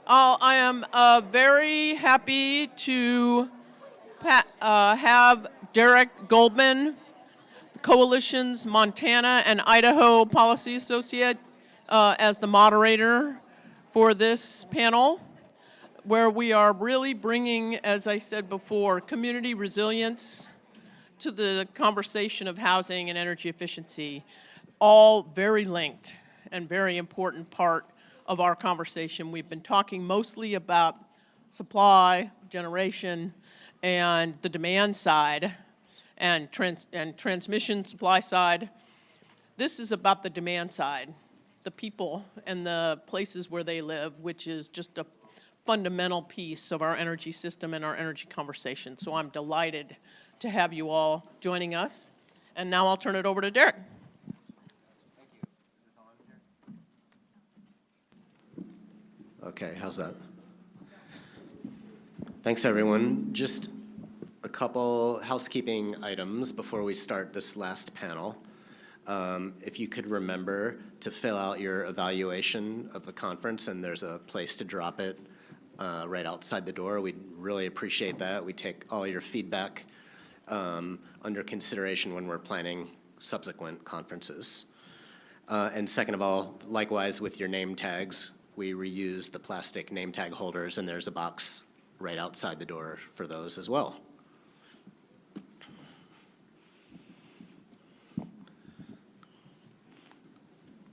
I am very happy to have Derek Goldman, the Coalition's Montana and Idaho Policy Associate, as the moderator for this panel, where we are really bringing, as I said before, community resilience to the conversation of housing and energy efficiency, all very linked and very important part of our conversation. We've been talking mostly about supply, generation, and the demand side, and transmission supply side. This is about the demand side, the people and the places where they live, which is just a fundamental piece of our energy system and our energy conversation. So I'm delighted to have you all joining us. And now I'll turn it over to Derek. Okay, how's that? Thanks, everyone. Just a couple housekeeping items before we start this last panel. If you could remember to fill out your evaluation of the conference, and there's a place to drop it right outside the door. We'd really appreciate that. We take all your feedback under consideration when we're planning subsequent conferences. And second of all, likewise with your name tags, we reuse the plastic name tag holders, and there's a box right outside the door for those as well.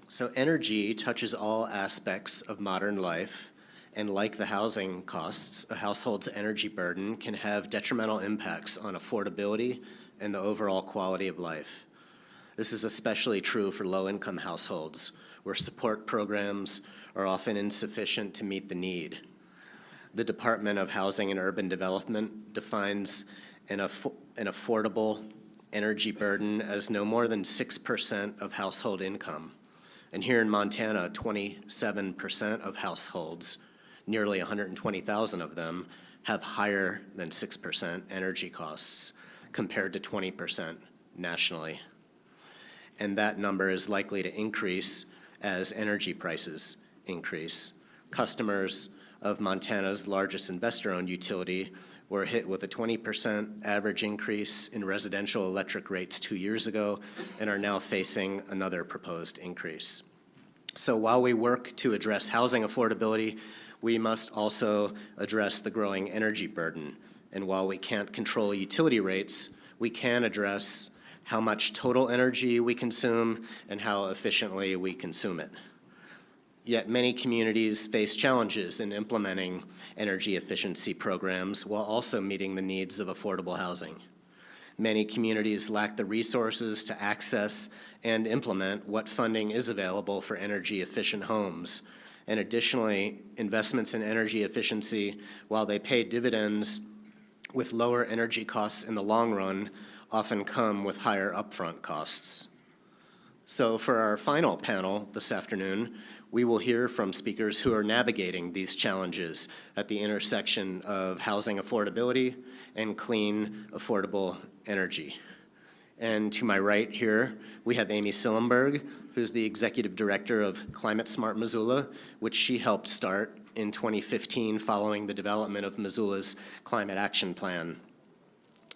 So energy touches all aspects of modern life, and like the housing costs, a household's energy burden can have detrimental impacts on affordability and the overall quality of life. This is especially true for low-income households, where support programs are often insufficient to meet the need. The Department of Housing and Urban Development defines an affordable energy burden as no more than 6% of household income. And here in Montana, 27% of households, nearly 120,000 of them, have higher than 6% energy costs compared to 20% nationally. And that number is likely to increase as energy prices increase. Customers of Montana's largest investor-owned utility were hit with a 20% average increase in residential electric rates 2 years ago and are now facing another proposed increase. So while we work to address housing affordability, we must also address the growing energy burden. And while we can't control utility rates, we can address how much total energy we consume and how efficiently we consume it. Yet many communities face challenges in implementing energy efficiency programs while also meeting the needs of affordable housing. Many communities lack the resources to access and implement what funding is available for energy efficient homes. And additionally, investments in energy efficiency, while they pay dividends with lower energy costs in the long run, often come with higher upfront costs. So for our final panel this afternoon, we will hear from speakers who are navigating these challenges at the intersection of housing affordability and clean, affordable energy. And to my right here, we have Amy Sillenberg, who's the Executive Director of Climate Smart Missoula, which she helped start in 2015 following the development of Missoula's Climate Action Plan.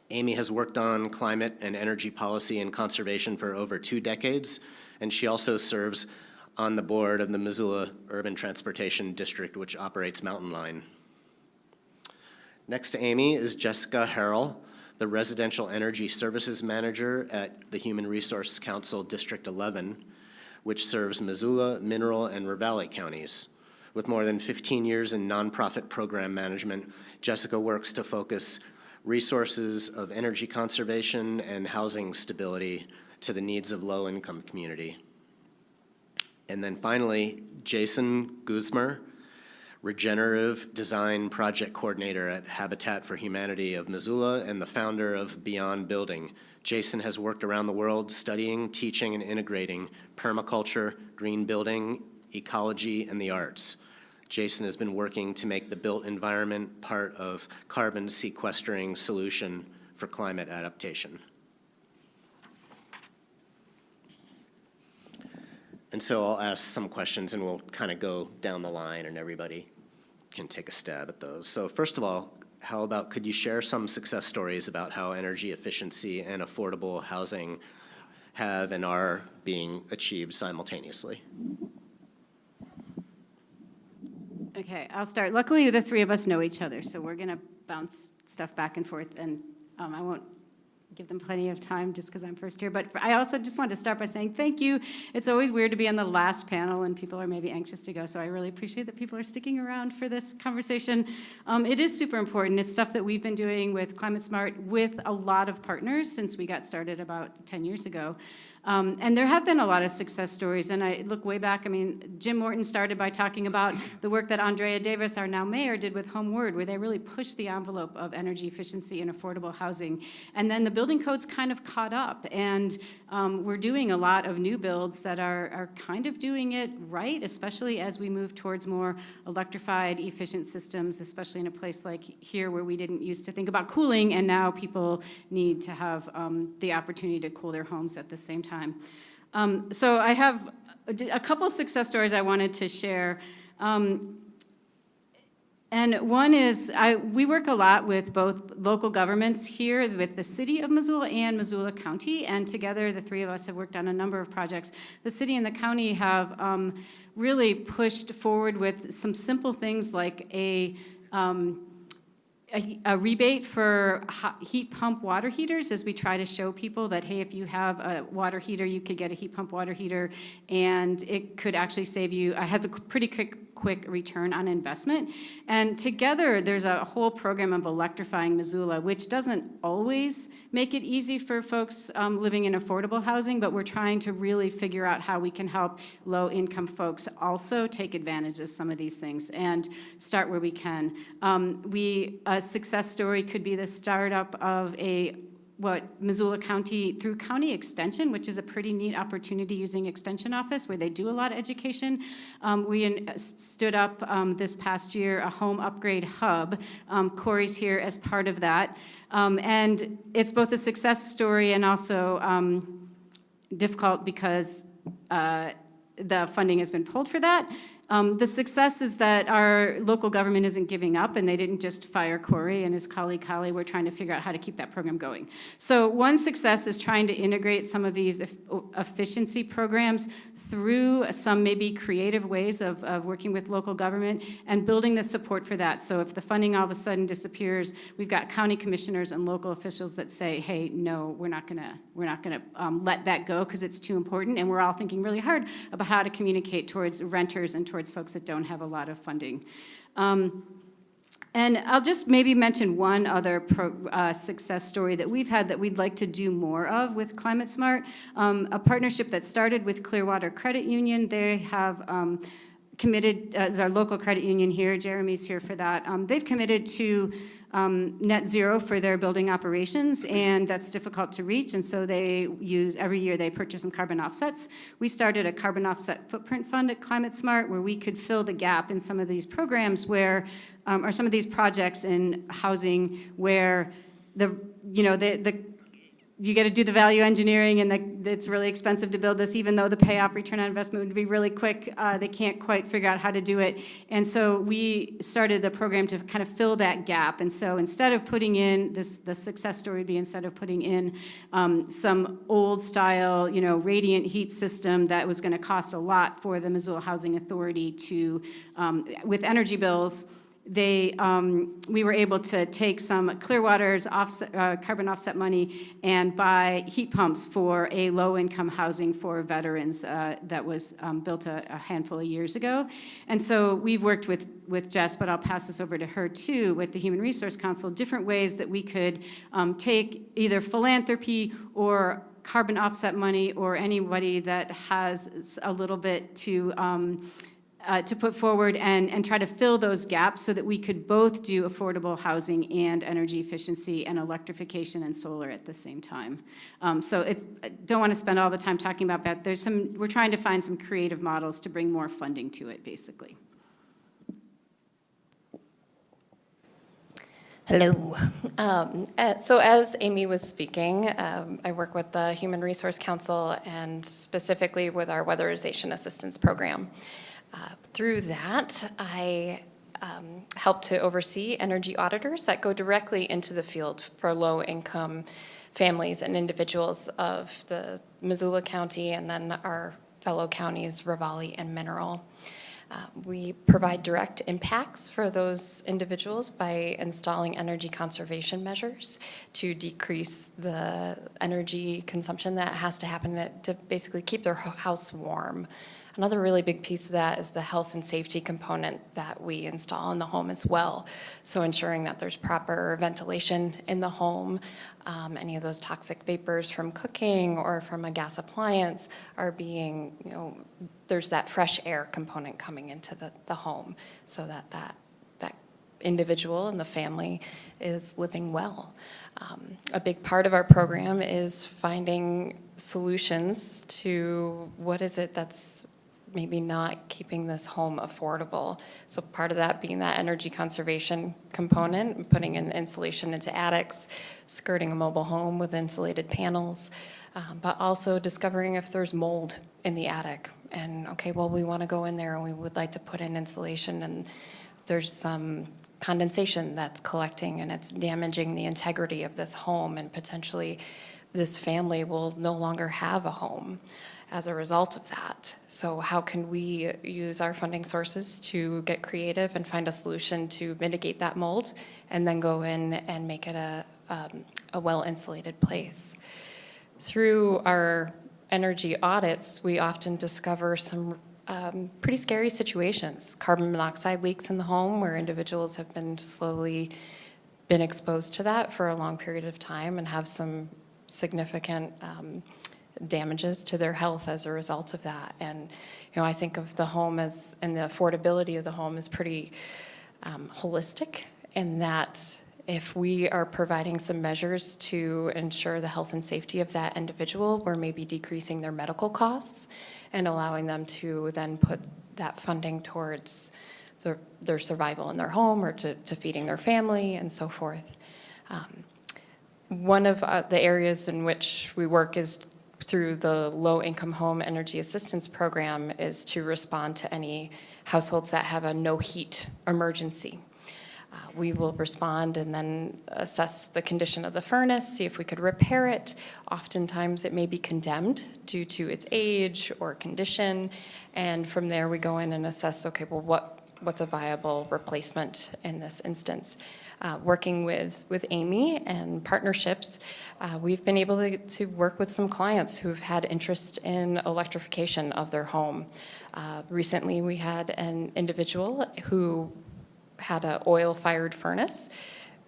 Amy has worked on climate and energy policy and conservation for over 2 decades, and she also serves on the board of the Missoula Urban Transportation District, which operates Mountain Line. Next to Amy is Jessica Harrell, the Residential Energy Services Manager at the Human Resource Council District 11, which serves Missoula, Mineral, and Ravalli counties. With more than 15 years in nonprofit program management, Jessica works to focus resources of energy conservation and housing stability to the needs of low-income community. And then finally, Jason Guzmer, Regenerative Design Project Coordinator at Habitat for Humanity of Missoula and the founder of Beyond Building. Jason has worked around the world studying, teaching, and integrating permaculture, green building, ecology, and the arts. Jason has been working to make the built environment part of carbon sequestering solution for climate adaptation. And so I'll ask some questions and we'll kind of go down the line and everybody can take a stab at those. So first of all, how about could you share some success stories about how energy efficiency and affordable housing have and are being achieved simultaneously? Okay, I'll start. Luckily, the three of us know each other, so we're going to bounce stuff back and forth, and I won't give them plenty of time just because I'm first here. But I also just wanted to start by saying thank you. It's always weird to be on the last panel, and people are maybe anxious to go, so I really appreciate that people are sticking around for this conversation. It is super important. It's stuff that we've been doing with Climate Smart with a lot of partners since we got started about 10 years ago. And there have been a lot of success stories, and I look way back. I mean, Jim Morton started by talking about the work that Andrea Davis, our now mayor, did with HomeWord, where they really pushed the envelope of energy efficiency and affordable housing. And then the building codes kind of caught up, and we're doing a lot of new builds that are kind of doing it right, especially as we move towards more electrified, efficient systems, especially in a place like here where we didn't used to think about cooling, and now people need to have the opportunity to cool their homes at the same time. So I have a couple success stories I wanted to share. And one is, we work a lot with both local governments here, with the city of Missoula and Missoula County, and together the three of us have worked on a number of projects. The city and the county have really pushed forward with some simple things like a rebate for heat pump water heaters, as we try to show people that, hey, if you have a water heater, you could get a heat pump water heater, and it could actually save you. I have a pretty quick return on investment. And together, there's a whole program of electrifying Missoula, which doesn't always make it easy for folks living in affordable housing, but we're trying to really figure out how we can help low-income folks also take advantage of some of these things and start where we can. A success story could be the startup of Missoula County, through County Extension, which is a pretty neat opportunity using Extension Office, where they do a lot of education. We stood up this past year a home upgrade hub. Corey's here as part of that. And it's both a success story and also difficult because the funding has been pulled for that. The success is that our local government isn't giving up, and they didn't just fire Corey and his colleague Holly. We're trying to figure out how to keep that program going. So one success is trying to integrate some of these efficiency programs through some maybe creative ways of working with local government and building the support for that. So if the funding all of a sudden disappears, we've got county commissioners and local officials that say, hey, no, we're not gonna let that go because it's too important. And we're all thinking really hard about how to communicate towards renters and towards folks that don't have a lot of funding. And I'll just maybe mention one other success story that we've had that we'd like to do more of with Climate Smart, a partnership that started with Clearwater Credit Union. They have committed, as our local credit union here, Jeremy's here for that, they've committed to net zero for their building operations, and that's difficult to reach, and so every year they purchase some carbon offsets. We started a carbon offset footprint fund at Climate Smart where we could fill the gap in some of these programs where, or some of these projects in housing where you got to do the value engineering, and it's really expensive to build this, even though the payoff return on investment would be really quick. They can't quite figure out how to do it. And so we started the program to kind of fill that gap. And so instead of putting in the success story would be instead of putting in some old style, radiant heat system that was going to cost a lot for the Missoula Housing Authority to, with energy bills, we were able to take some Clearwater's carbon offset money and buy heat pumps for a low-income housing for veterans that was built a handful of years ago. And so we've worked with Jess, but I'll pass this over to her too, with the Human Resource Council, different ways that we could take either philanthropy or carbon offset money or anybody that has a little bit to put forward and try to fill those gaps so that we could both do affordable housing and energy efficiency and electrification and solar at the same time. So I don't want to spend all the time talking about that. We're trying to find some creative models to bring more funding to it, basically. Hello. So as Amy was speaking, I work with the Human Resource Council and specifically with our Weatherization Assistance Program. Through that, I help to oversee energy auditors that go directly into the field for low-income families and individuals of the Missoula County and then our fellow counties, Ravalli and Mineral. We provide direct impacts for those individuals by installing energy conservation measures to decrease the energy consumption that has to happen to basically keep their house warm. Another really big piece of that is the health and safety component that we install in the home as well. So ensuring that there's proper ventilation in the home, any of those toxic vapors from cooking or from a gas appliance are being, there's that fresh air component coming into the home so that individual and the family is living well. A big part of our program is finding solutions to what is it that's maybe not keeping this home affordable. So part of that being that energy conservation component, putting in insulation into attics, skirting a mobile home with insulated panels, but also discovering if there's mold in the attic. And okay, well, we want to go in there and we would like to put in insulation and there's some condensation that's collecting and it's damaging the integrity of this home and potentially this family will no longer have a home as a result of that. So how can we use our funding sources to get creative and find a solution to mitigate that mold and then go in and make it a well-insulated place? Through our energy audits, we often discover some pretty scary situations. Carbon monoxide leaks in the home where individuals have been slowly been exposed to that for a long period of time and have some significant damages to their health as a result of that. And I think of the home as, and the affordability of the home is pretty holistic in that if we are providing some measures to ensure the health and safety of that individual, we're maybe decreasing their medical costs and allowing them to then put that funding towards their survival in their home or to feeding their family and so forth. One of the areas in which we work is through the Low-Income Home Energy Assistance Program is to respond to any households that have a no heat emergency. We will respond and then assess the condition of the furnace, see if we could repair it. Oftentimes it may be condemned due to its age or condition, and from there we go in and assess, okay, well, what's a viable replacement in this instance? Working with Amy and partnerships, we've been able to work with some clients who've had interest in electrification of their home. Recently, we had an individual who had an oil-fired furnace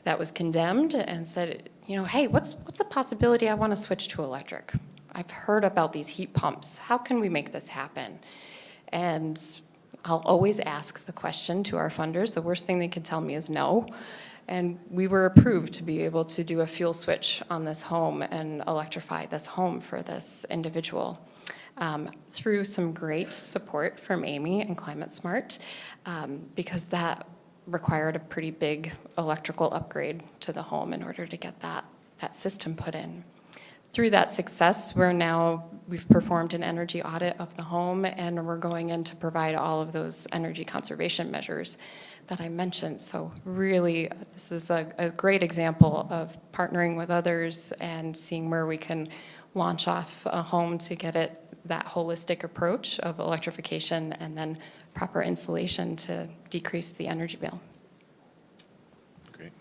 that was condemned and said, hey, what's a possibility I want to switch to electric? I've heard about these heat pumps. How can we make this happen? And I'll always ask the question to our funders. The worst thing they could tell me is no. And we were approved to be able to do a fuel switch on this home and electrify this home for this individual. Through some great support from Amy and Climate Smart, because that required a pretty big electrical upgrade to the home in order to get that system put in. Through that success, we've performed an energy audit of the home and we're going in to provide all of those energy conservation measures that I mentioned. So really, this is a great example of partnering with others and seeing where we can launch off a home to get it that holistic approach of electrification and then proper insulation to decrease the energy bill. Great.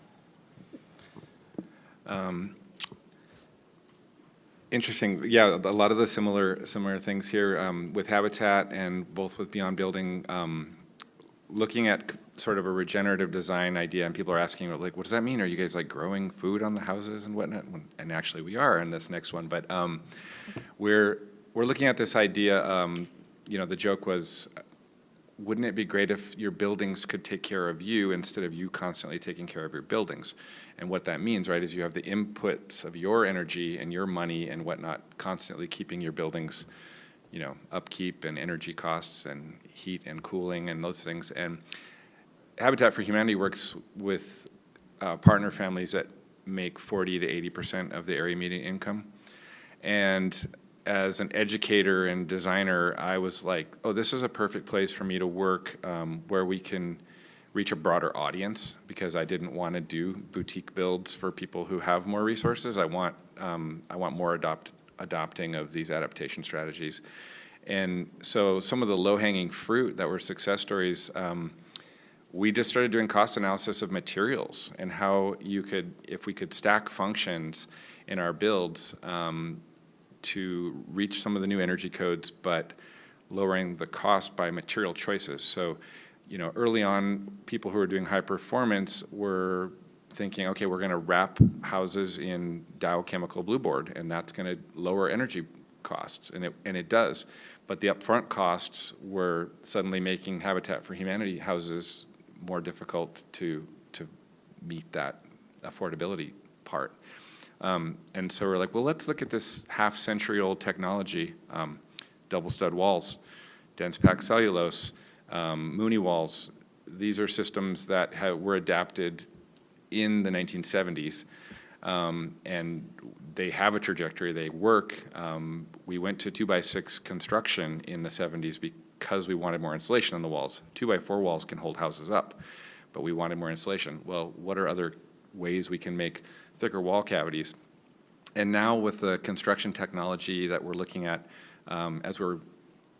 Interesting. Yeah, a lot of the similar things here with Habitat and both with Beyond Building, looking at sort of a regenerative design idea, and people are asking, like, what does that mean? Are you guys like growing food on the houses and whatnot? And actually we are in this next one, but we're looking at this idea, the joke was, wouldn't it be great if your buildings could take care of you instead of you constantly taking care of your buildings? And what that means, right, is you have the inputs of your energy and your money and whatnot constantly keeping your buildings, upkeep and energy costs and heat and cooling and those things. And Habitat for Humanity works with partner families that make 40 to 80% of the area median income. And as an educator and designer, I was like, oh, this is a perfect place for me to work where we can reach a broader audience, because I didn't want to do boutique builds for people who have more resources. I want more adopting of these adaptation strategies. And so some of the low-hanging fruit that were success stories, we just started doing cost analysis of materials and how you could, if we could stack functions in our builds to reach some of the new energy codes, but lowering the cost by material choices. So, you know, early on, people who were doing high performance were thinking, okay, we're going to wrap houses in Dow Chemical Blue Board, and that's going to lower energy costs, and it does. But the upfront costs were suddenly making Habitat for Humanity houses more difficult to meet that affordability part. And so we're like, well, let's look at this half-century-old technology, double stud walls, dense packed cellulose, Mooney walls. These are systems that were adapted in the 1970s, and they have a trajectory, they work. We went to 2x6 construction in the 70s because we wanted more insulation on the walls. 2x4 walls can hold houses up, but we wanted more insulation. Well, what are other ways we can make thicker wall cavities? And now with the construction technology that we're looking at, as we're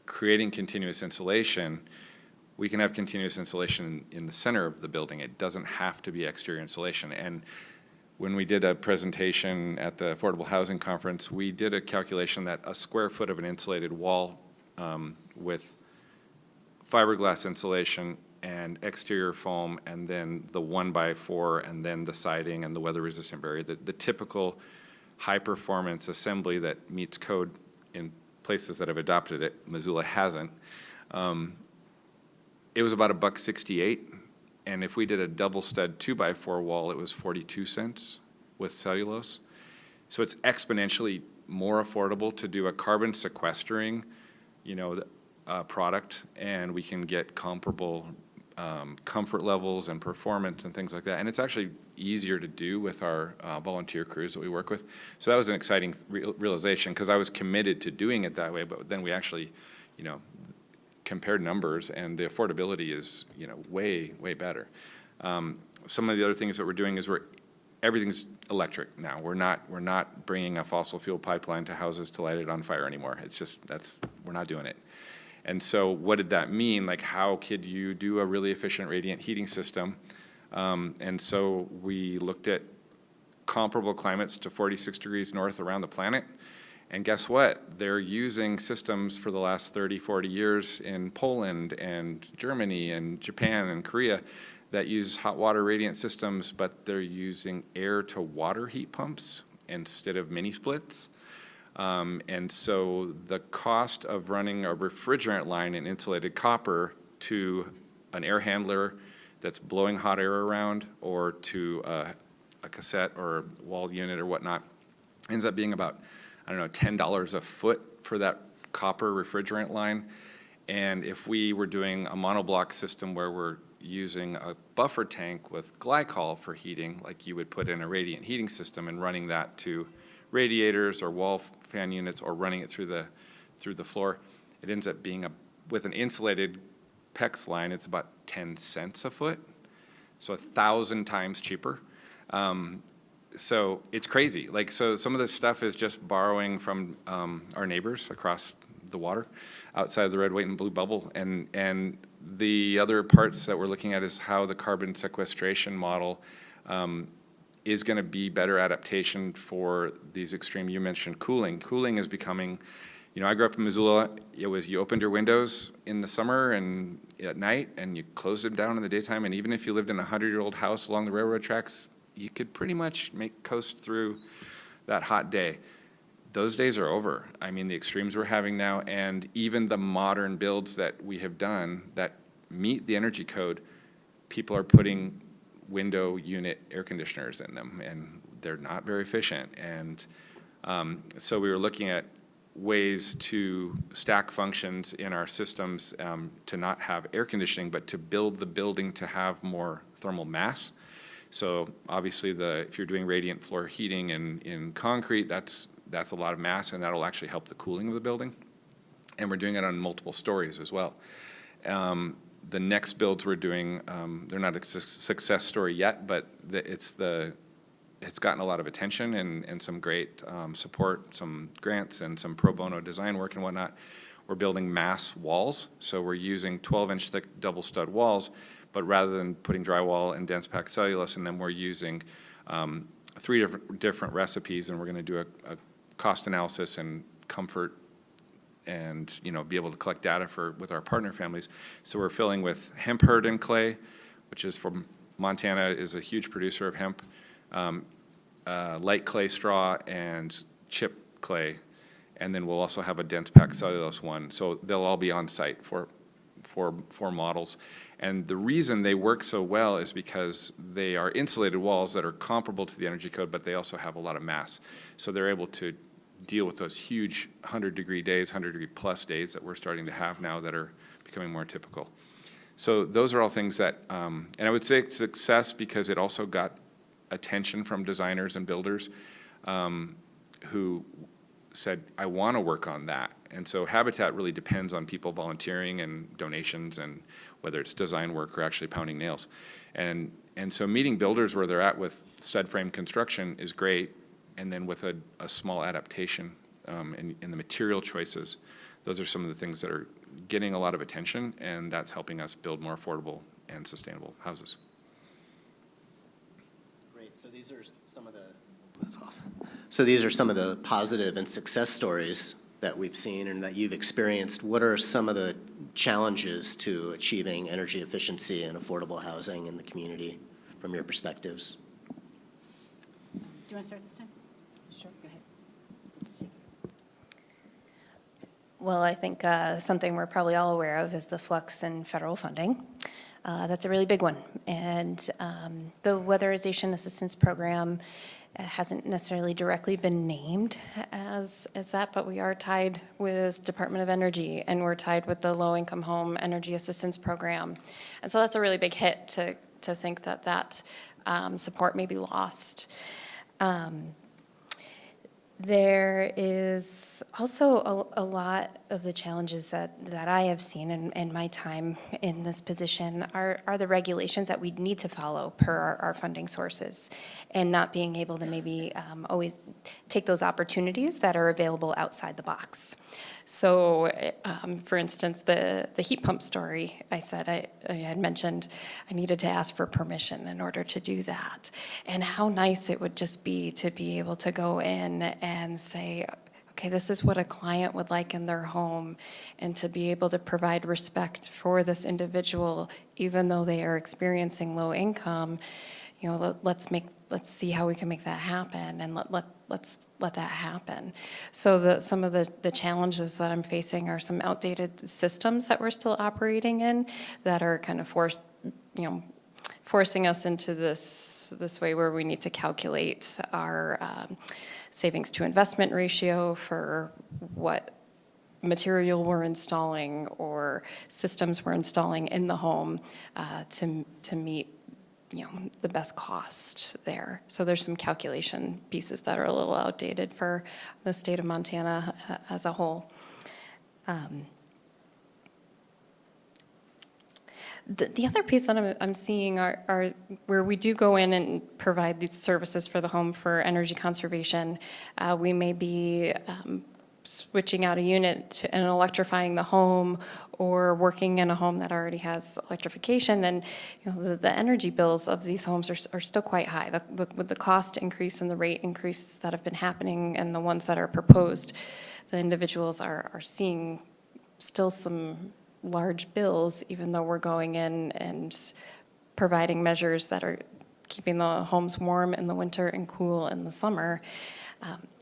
creating continuous insulation, we can have continuous insulation in the center of the building. It doesn't have to be exterior insulation. And when we did a presentation at the Affordable Housing Conference, we did a calculation that a square foot of an insulated wall with fiberglass insulation and exterior foam, and then the 1x4, and then the siding and the weather-resistant barrier, the typical high-performance assembly that meets code in places that have adopted it. Missoula hasn't. It was about $1.68, and if we did a double stud 2x4 wall, it was 42 cents with cellulose. So it's exponentially more affordable to do a carbon sequestering, product, and we can get comparable comfort levels and performance and things like that. And it's actually easier to do with our volunteer crews that we work with. So that was an exciting realization, because I was committed to doing it that way, but then we actually, compared numbers, and the affordability is, way, way better. Some of the other things that we're doing is everything's electric now. We're not bringing a fossil fuel pipeline to houses to light it on fire anymore. It's just, we're not doing it. And so what did that mean? Like, how could you do a really efficient radiant heating system? And so we looked at comparable climates to 46 degrees north around the planet. And guess what? They're using systems for the last 30, 40 years in Poland and Germany and Japan and Korea that use hot water radiant systems, but they're using air to water heat pumps instead of mini splits. And so the cost of running a refrigerant line in insulated copper to an air handler that's blowing hot air around, or to a cassette or wall unit or whatnot, ends up being about, $10 a foot for that copper refrigerant line. And if we were doing a monoblock system where we're using a buffer tank with glycol for heating, like you would put in a radiant heating system, and running that to radiators or wall fan units, or running it through the floor, it ends up being with an insulated PEX line, it's about 10 cents a foot, so 1,000 times cheaper. So it's crazy. Like, so some of this stuff is just borrowing from our neighbors across the water, outside of the red, white, and blue bubble. And the other parts that we're looking at is how the carbon sequestration model is going to be better adaptation for these extreme. You mentioned cooling. Cooling is becoming, I grew up in Missoula. It was, you opened your windows in the summer and at night, and you closed them down in the daytime. And even if you lived in a 100-year-old house along the railroad tracks, you could pretty much coast through that hot day. Those days are over. I mean, the extremes we're having now, and even the modern builds that we have done that meet the energy code, people are putting window unit air conditioners in them, and they're not very efficient. And so we were looking at ways to stack functions in our systems to not have air conditioning, but to build the building to have more thermal mass. So obviously, if you're doing radiant floor heating in concrete, that's a lot of mass, and that'll actually help the cooling of the building. And we're doing it on multiple stories as well. the next builds we're doing, they're not a success story yet, but it's gotten a lot of attention and some great support, some grants and some pro bono design work and whatnot. We're building mass walls, so we're using 12-inch thick double stud walls, but rather than putting drywall and dense packed cellulose in them, we're using 3 different recipes, and we're going to do a cost analysis and comfort and, you know, be able to collect data with our partner families. So we're filling with hemp hurden clay, which is from Montana, is a huge producer of hemp, light clay straw, and chip clay. And then we'll also have a dense packed cellulose one. So they'll all be on site for models. And the reason they work so well is because they are insulated walls that are comparable to the energy code, but they also have a lot of mass. So they're able to deal with those huge 100-degree days, 100-degree plus days that we're starting to have now that are becoming more typical. So those are all things that, and I would say it's success because it also got attention from designers and builders who said, I want to work on that. And so Habitat really depends on people volunteering and donations, and whether it's design work or actually pounding nails. And so meeting builders where they're at with stud frame construction is great, and then with a small adaptation in the material choices, those are some of the things that are getting a lot of attention, and that's helping us build more affordable and sustainable houses. Great, so these are some of the, that's off. So these are some of the positive and success stories that we've seen and that you've experienced. What are some of the challenges to achieving energy efficiency and affordable housing in the community from your perspectives? Do you want to start this time? Sure, go ahead. Well, I think something we're probably all aware of is the flux in federal funding. That's a really big one. And the Weatherization Assistance Program hasn't necessarily directly been named as that, but we are tied with Department of Energy, and we're tied with the Low-Income Home Energy Assistance Program. And so that's a really big hit to think that support may be lost. There is also a lot of the challenges that I have seen in my time in this position are the regulations that we need to follow per our funding sources, and not being able to maybe always take those opportunities that are available outside the box. So, for instance, the heat pump story, I said I had mentioned I needed to ask for permission in order to do that. And how nice it would just be to be able to go in and say, okay, this is what a client would like in their home, and to be able to provide respect for this individual, even though they are experiencing low income. You know, let's see how we can make that happen, and let's let that happen. So some of the challenges that I'm facing are some outdated systems that we're still operating in that are kind of forcing us into this way where we need to calculate our savings to investment ratio for what material we're installing or systems we're installing in the home to meet the best cost there. So there's some calculation pieces that are a little outdated for the state of Montana as a whole. The other piece that I'm seeing are where we do go in and provide these services for the home for energy conservation. We may be switching out a unit and electrifying the home, or working in a home that already has electrification, and the energy bills of these homes are still quite high. With the cost increase and the rate increases that have been happening and the ones that are proposed, the individuals are seeing still some large bills, even though we're going in and providing measures that are keeping the homes warm in the winter and cool in the summer.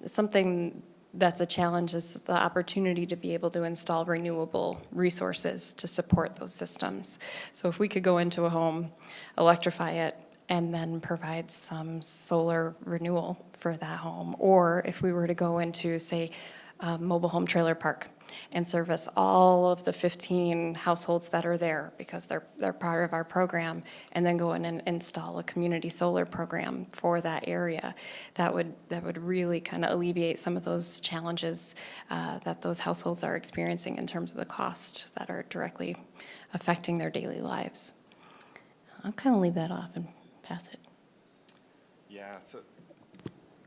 Something that's a challenge is the opportunity to be able to install renewable resources to support those systems. So if we could go into a home, electrify it, and then provide some solar renewal for that home, or if we were to go into, say, mobile home trailer park and service all of the 15 households that are there because they're part of our program, and then go in and install a community solar program for that area. That would really kind of alleviate some of those challenges that those households are experiencing in terms of the cost that are directly affecting their daily lives. I'll kind of leave that off and pass it.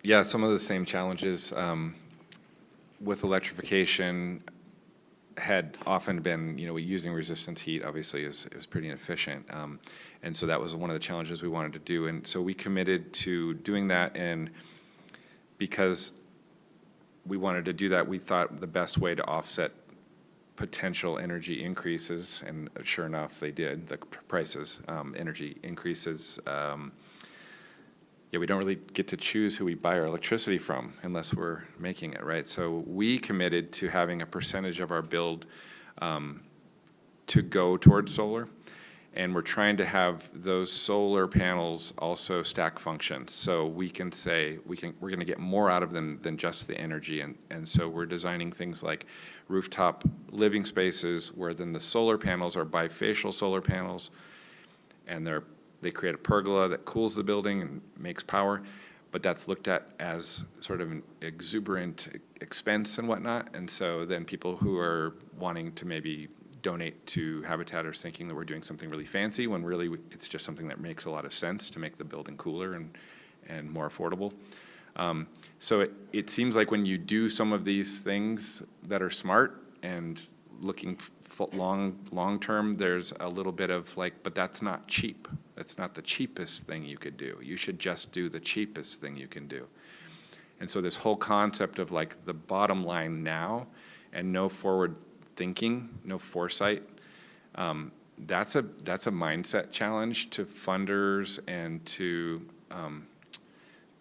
Yeah, some of the same challenges with electrification had often been, using resistance heat obviously is pretty inefficient. And so that was one of the challenges we wanted to do. And so we committed to doing that, and because we wanted to do that, we thought the best way to offset potential energy increases, and sure enough, they did, the prices, energy increases. We don't really get to choose who we buy our electricity from unless we're making it, right? So we committed to having a percentage of our build to go towards solar, and we're trying to have those solar panels also stack functions. So we can say we're going to get more out of them than just the energy, and so we're designing things like rooftop living spaces where then the solar panels are bifacial solar panels, and they create a pergola that cools the building and makes power, but that's looked at as sort of an exuberant expense and whatnot. And so then people who are wanting to maybe donate to Habitat are thinking that we're doing something really fancy, when really it's just something that makes a lot of sense to make the building cooler and more affordable. So it seems like when you do some of these things that are smart and looking long term, there's a little bit of like, but that's not cheap. That's not the cheapest thing you could do. You should just do the cheapest thing you can do. And so this whole concept of like the bottom line now and no forward thinking, no foresight, that's a mindset challenge to funders and to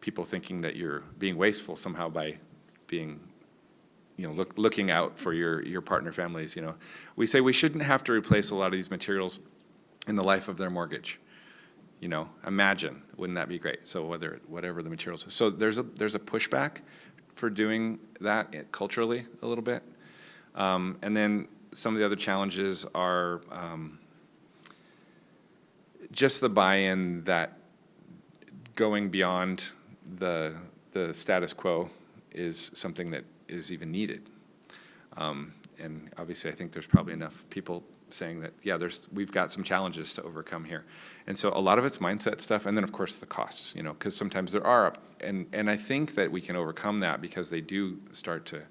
people thinking that you're being wasteful somehow by being looking out for your partner families. We say we shouldn't have to replace a lot of these materials in the life of their mortgage. Imagine, wouldn't that be great? So whatever the materials. So there's a pushback for doing that culturally a little bit. And then some of the other challenges are just the buy-in that going beyond the status quo is something that is even needed. And obviously, I think there's probably enough people saying that, we've got some challenges to overcome here. And so a lot of it's mindset stuff, and then of course the costs, because sometimes there are, and I think that we can overcome that because they do start to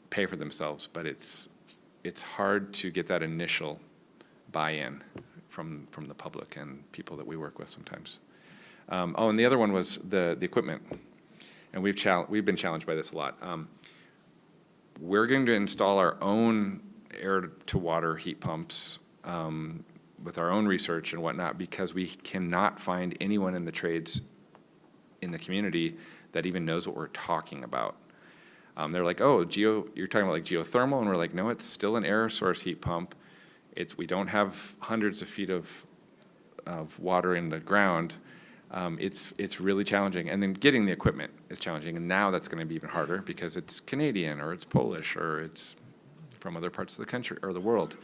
pay for themselves, but it's hard to get that initial buy-in from the public and people that we work with sometimes. And the other one was the equipment, and we've been challenged by this a lot. We're going to install our own air-to-water heat pumps with our own research and whatnot because we cannot find anyone in the trades in the community that even knows what we're talking about. They're like, oh, you're talking about like geothermal? And we're like, no, it's still an air source heat pump. We don't have hundreds of feet of water in the ground. It's really challenging. And then getting the equipment is challenging. And now that's going to be even harder because it's Canadian or it's Polish or it's from other parts of the country or the world.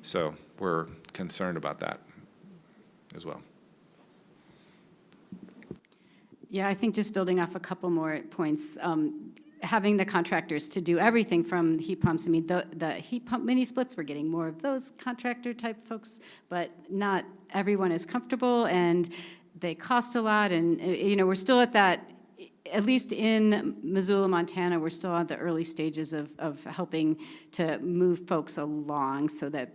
So we're concerned about that as well. Yeah, I think just building off a couple more points, having the contractors to do everything from heat pumps. I mean, the heat pump mini splits, we're getting more of those contractor type folks, but not everyone is comfortable and they cost a lot. And, we're still at that, at least in Missoula, Montana, we're still at the early stages of helping to move folks along so that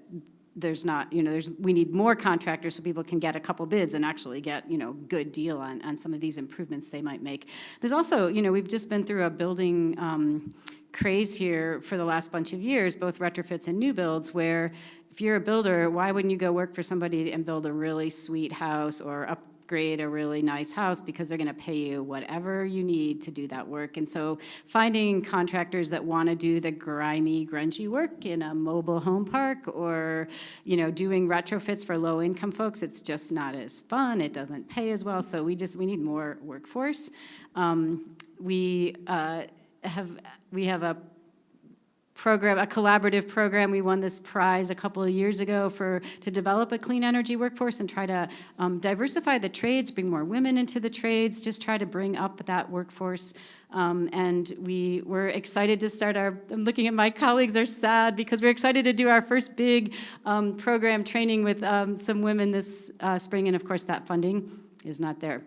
there's not, we need more contractors so people can get a couple bids and actually get, good deal on some of these improvements they might make. There's also, we've just been through a building craze here for the last bunch of years, both retrofits and new builds, where if you're a builder, why wouldn't you go work for somebody and build a really sweet house or upgrade a really nice house, because they're going to pay you whatever you need to do that work. And so finding contractors that want to do the grimy, grungy work in a mobile home park or, doing retrofits for low-income folks, it's just not as fun. It doesn't pay as well. So we need more workforce. we have a program, a collaborative program. We won this prize a couple of years ago to develop a clean energy workforce and try to diversify the trades, bring more women into the trades, just try to bring up that workforce. And we were excited to start I'm looking at my colleagues are sad because we're excited to do our first big program training with some women this spring, and of course that funding is not there.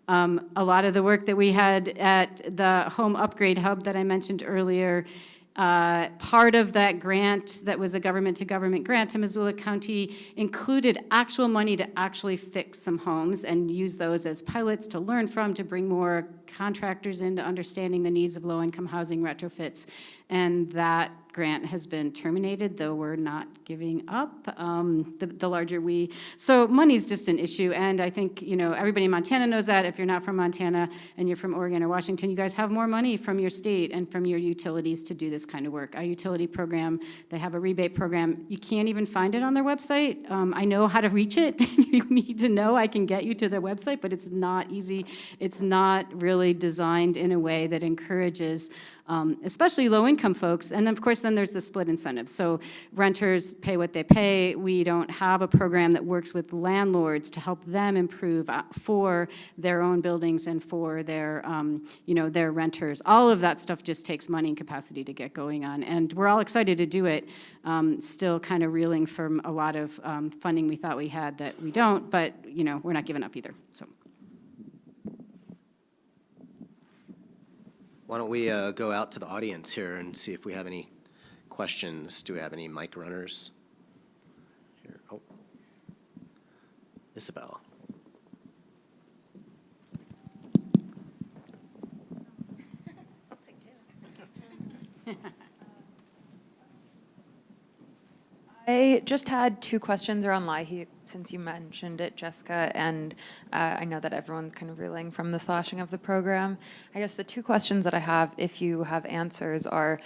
A lot of the work that we had at the Home Upgrade Hub that I mentioned earlier, part of that grant that was a government-to-government grant to Missoula County included actual money to actually fix some homes and use those as pilots to learn from, to bring more contractors into understanding the needs of low-income housing retrofits. And that grant has been terminated, though we're not giving up the larger we. So money's just an issue, and I think, everybody in Montana knows that. If you're not from Montana and you're from Oregon or Washington, you guys have more money from your state and from your utilities to do this kind of work. Our utility program, they have a rebate program. You can't even find it on their website. I know how to reach it. You need to know I can get you to their website, but it's not easy. It's not really designed in a way that encourages especially low-income folks. And of course, then there's the split incentives. So renters pay what they pay. We don't have a program that works with landlords to help them improve for their own buildings and for their, their renters. All of that stuff just takes money and capacity to get going on. And we're all excited to do it. Still kind of reeling from a lot of funding we thought we had that we don't, but, we're not giving up either, so. Why don't we go out to the audience here and see if we have any questions? Do we have any mic runners? Here. Oh. Isabel. I just had two questions around LIHEAP, since you mentioned it, Jessica, and I know that everyone's kind of reeling from the slashing of the program. I guess the two questions that I have, if you have answers, are,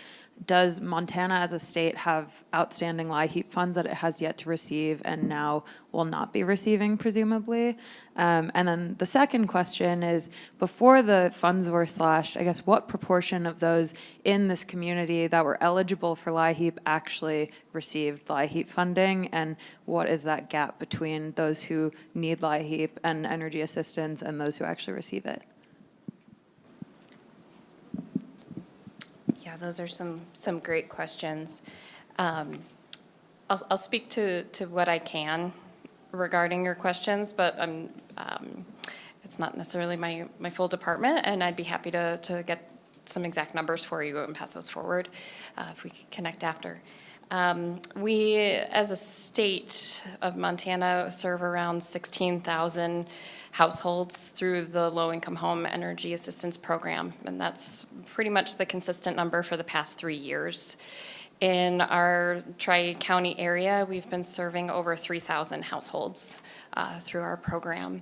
does Montana as a state have outstanding LIHEAP funds that it has yet to receive and now will not be receiving, presumably? And then the second question is, before the funds were slashed, I guess what proportion of those in this community that were eligible for LIHEAP actually received LIHEAP funding, and what is that gap between those who need LIHEAP and energy assistance and those who actually receive it? Yeah, those are some great questions. I'll speak to what I can regarding your questions, but it's not necessarily my full department, and I'd be happy to get some exact numbers for you and pass those forward if we could connect after. We, as a state of Montana, serve around 16,000 households through the Low-Income Home Energy Assistance Program, and that's pretty much the consistent number for the past 3 years. In our Tri-County area, we've been serving over 3,000 households through our program.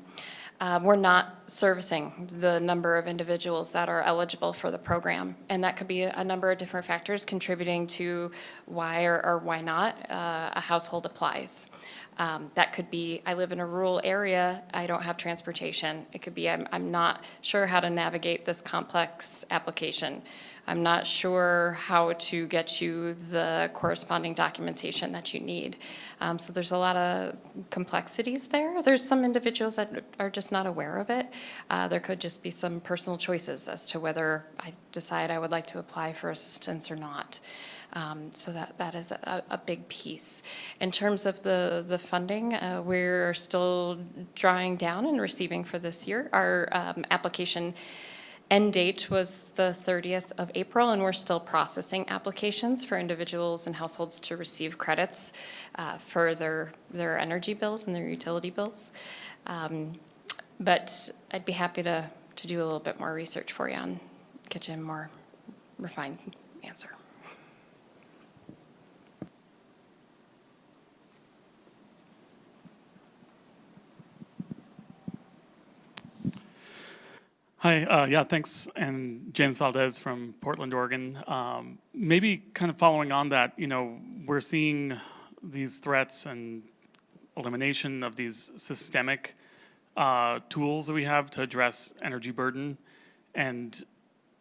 We're not servicing the number of individuals that are eligible for the program, and that could be a number of different factors contributing to why or why not a household applies. That could be, I live in a rural area, I don't have transportation. It could be, I'm not sure how to navigate this complex application. I'm not sure how to get you the corresponding documentation that you need. So there's a lot of complexities there. There's some individuals that are just not aware of it. There could just be some personal choices as to whether I decide I would like to apply for assistance or not. So that is a big piece. In terms of the funding, we're still drawing down and receiving for this year. Our application end date was the 30th of April, and we're still processing applications for individuals and households to receive credits for their energy bills and their utility bills. But I'd be happy to do a little bit more research for you and get you a more refined answer. Hi, yeah, thanks. And James Valdez from Portland, Oregon. Maybe kind of following on that, we're seeing these threats and elimination of these systemic tools that we have to address energy burden. And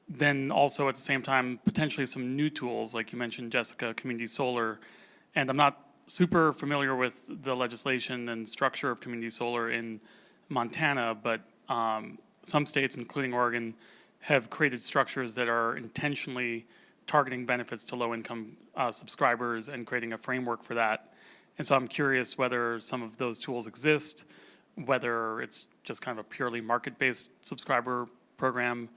then also at the same time, potentially some new tools, like you mentioned, Jessica, community solar. And I'm not super familiar with the legislation and structure of community solar in Montana, but some states, including Oregon, have created structures that are intentionally targeting benefits to low-income subscribers and creating a framework for that. And so I'm curious whether some of those tools exist, whether it's just kind of a purely market-based subscriber program,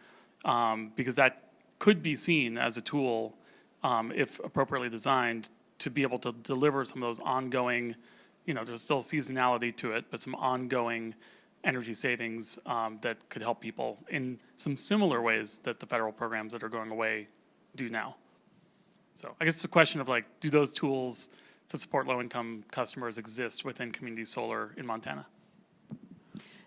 because that could be seen as a tool, if appropriately designed, to be able to deliver some of those ongoing, there's still seasonality to it, but some ongoing energy savings that could help people in some similar ways that the federal programs that are going away do now. So I guess it's a question of do those tools to support low-income customers exist within community solar in Montana?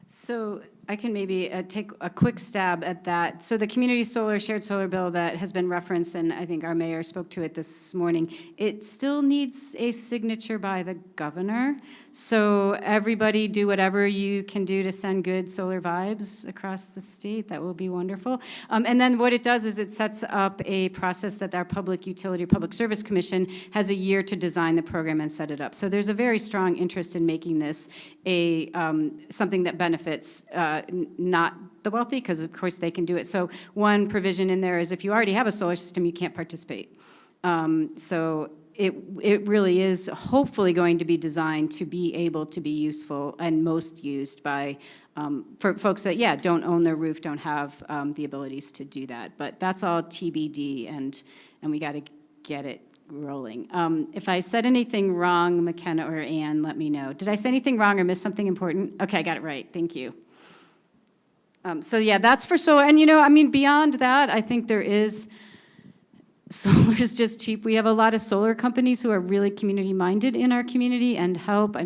So I can maybe take a quick stab at that. So the community solar, shared solar bill that has been referenced, and I think our mayor spoke to it this morning, it still needs a signature by the governor. So everybody do whatever you can do to send good solar vibes across the state. That will be wonderful. And then what it does is it sets up a process that our Public Utility, Public Service Commission has a year to design the program and set it up. So there's a very strong interest in making this a something that benefits not the wealthy, because of course they can do it. So one provision in there is if you already have a solar system, you can't participate. So it really is hopefully going to be designed to be able to be useful and most used by for folks that don't own their roof, don't have the abilities to do that. But that's all TBD, and we got to get it rolling. If I said anything wrong, McKenna or Ann, let me know. Did I say anything wrong or miss something important? Okay, I got it right. Thank you. So that's for solar. And beyond that, I think there is, solar is just cheap. We have a lot of solar companies who are really community-minded in our community and help.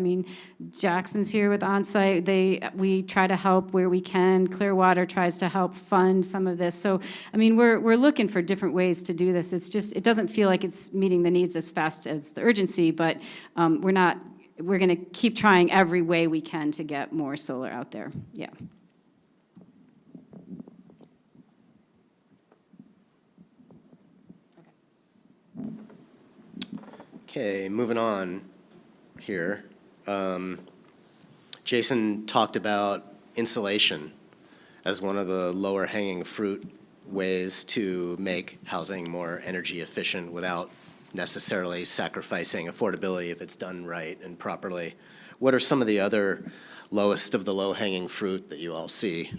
Jackson's here with Onsite. We try to help where we can. Clearwater tries to help fund some of this. So, we're looking for different ways to do this. It's just, it doesn't feel like it's meeting the needs as fast as the urgency, but we're going to keep trying every way we can to get more solar out there. Yeah. Okay, moving on here. Jason talked about insulation as one of the lower hanging fruit ways to make housing more energy efficient without necessarily sacrificing affordability if it's done right and properly. What are some of the other lowest of the low hanging fruit that you all see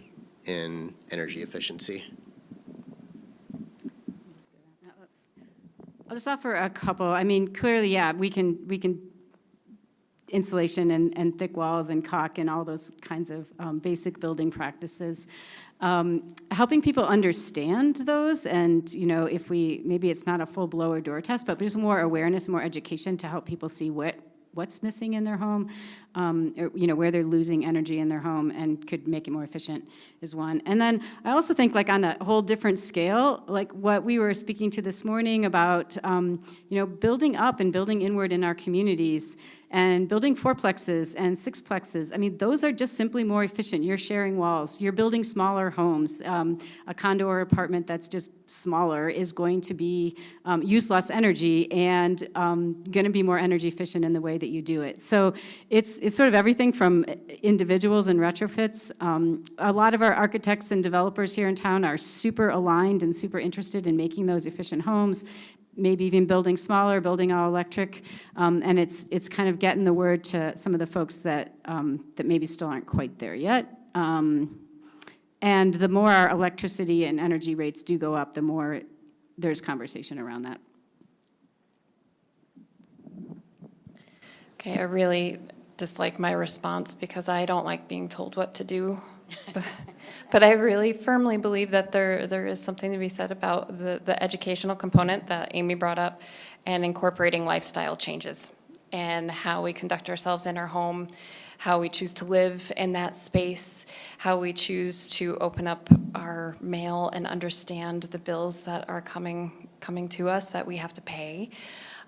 in energy efficiency? I'll just offer a couple. Clearly, we can insulation and thick walls and caulk and all those kinds of basic building practices. Helping people understand those, and if maybe it's not a full blower door test, but just more awareness, more education to help people see what's missing in their home, or, where they're losing energy in their home and could make it more efficient is one. And then I also think on a whole different scale, like what we were speaking to this morning about, building up and building inward in our communities and building fourplexes and sixplexes. Those are just simply more efficient. You're sharing walls. You're building smaller homes. A condo or apartment that's just smaller is going to be use less energy and going to be more energy efficient in the way that you do it. So it's sort of everything from individuals and retrofits. A lot of our architects and developers here in town are super aligned and super interested in making those efficient homes, maybe even building smaller, building all electric, and it's kind of getting the word to some of the folks that maybe still aren't quite there yet. And the more our electricity and energy rates do go up, the more there's conversation around that. Okay, I really dislike my response because I don't like being told what to do. But I really firmly believe that there is something to be said about the educational component that Amy brought up and incorporating lifestyle changes and how we conduct ourselves in our home, how we choose to live in that space, how we choose to open up our mail and understand the bills that are coming to us that we have to pay.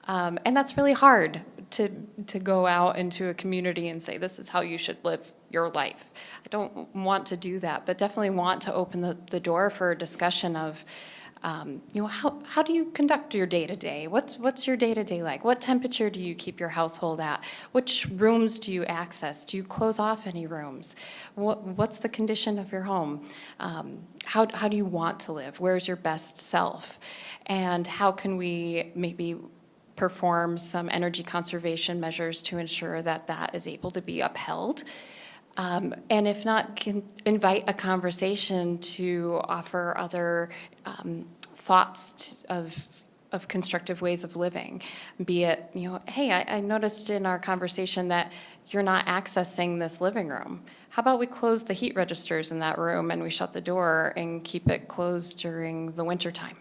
And that's really hard to go out into a community and say, this is how you should live your life. I don't want to do that, but definitely want to open the door for a discussion of, how do you conduct your day-to-day? What's your day-to-day like? What temperature do you keep your household at? Which rooms do you access? Do you close off any rooms? What's the condition of your home? How do you want to live? Where's your best self? And how can we maybe perform some energy conservation measures to ensure that that is able to be upheld? And if not, can invite a conversation to offer other thoughts of constructive ways of living. Be it, hey, I noticed in our conversation that you're not accessing this living room. How about we close the heat registers in that room and we shut the door and keep it closed during the winter time?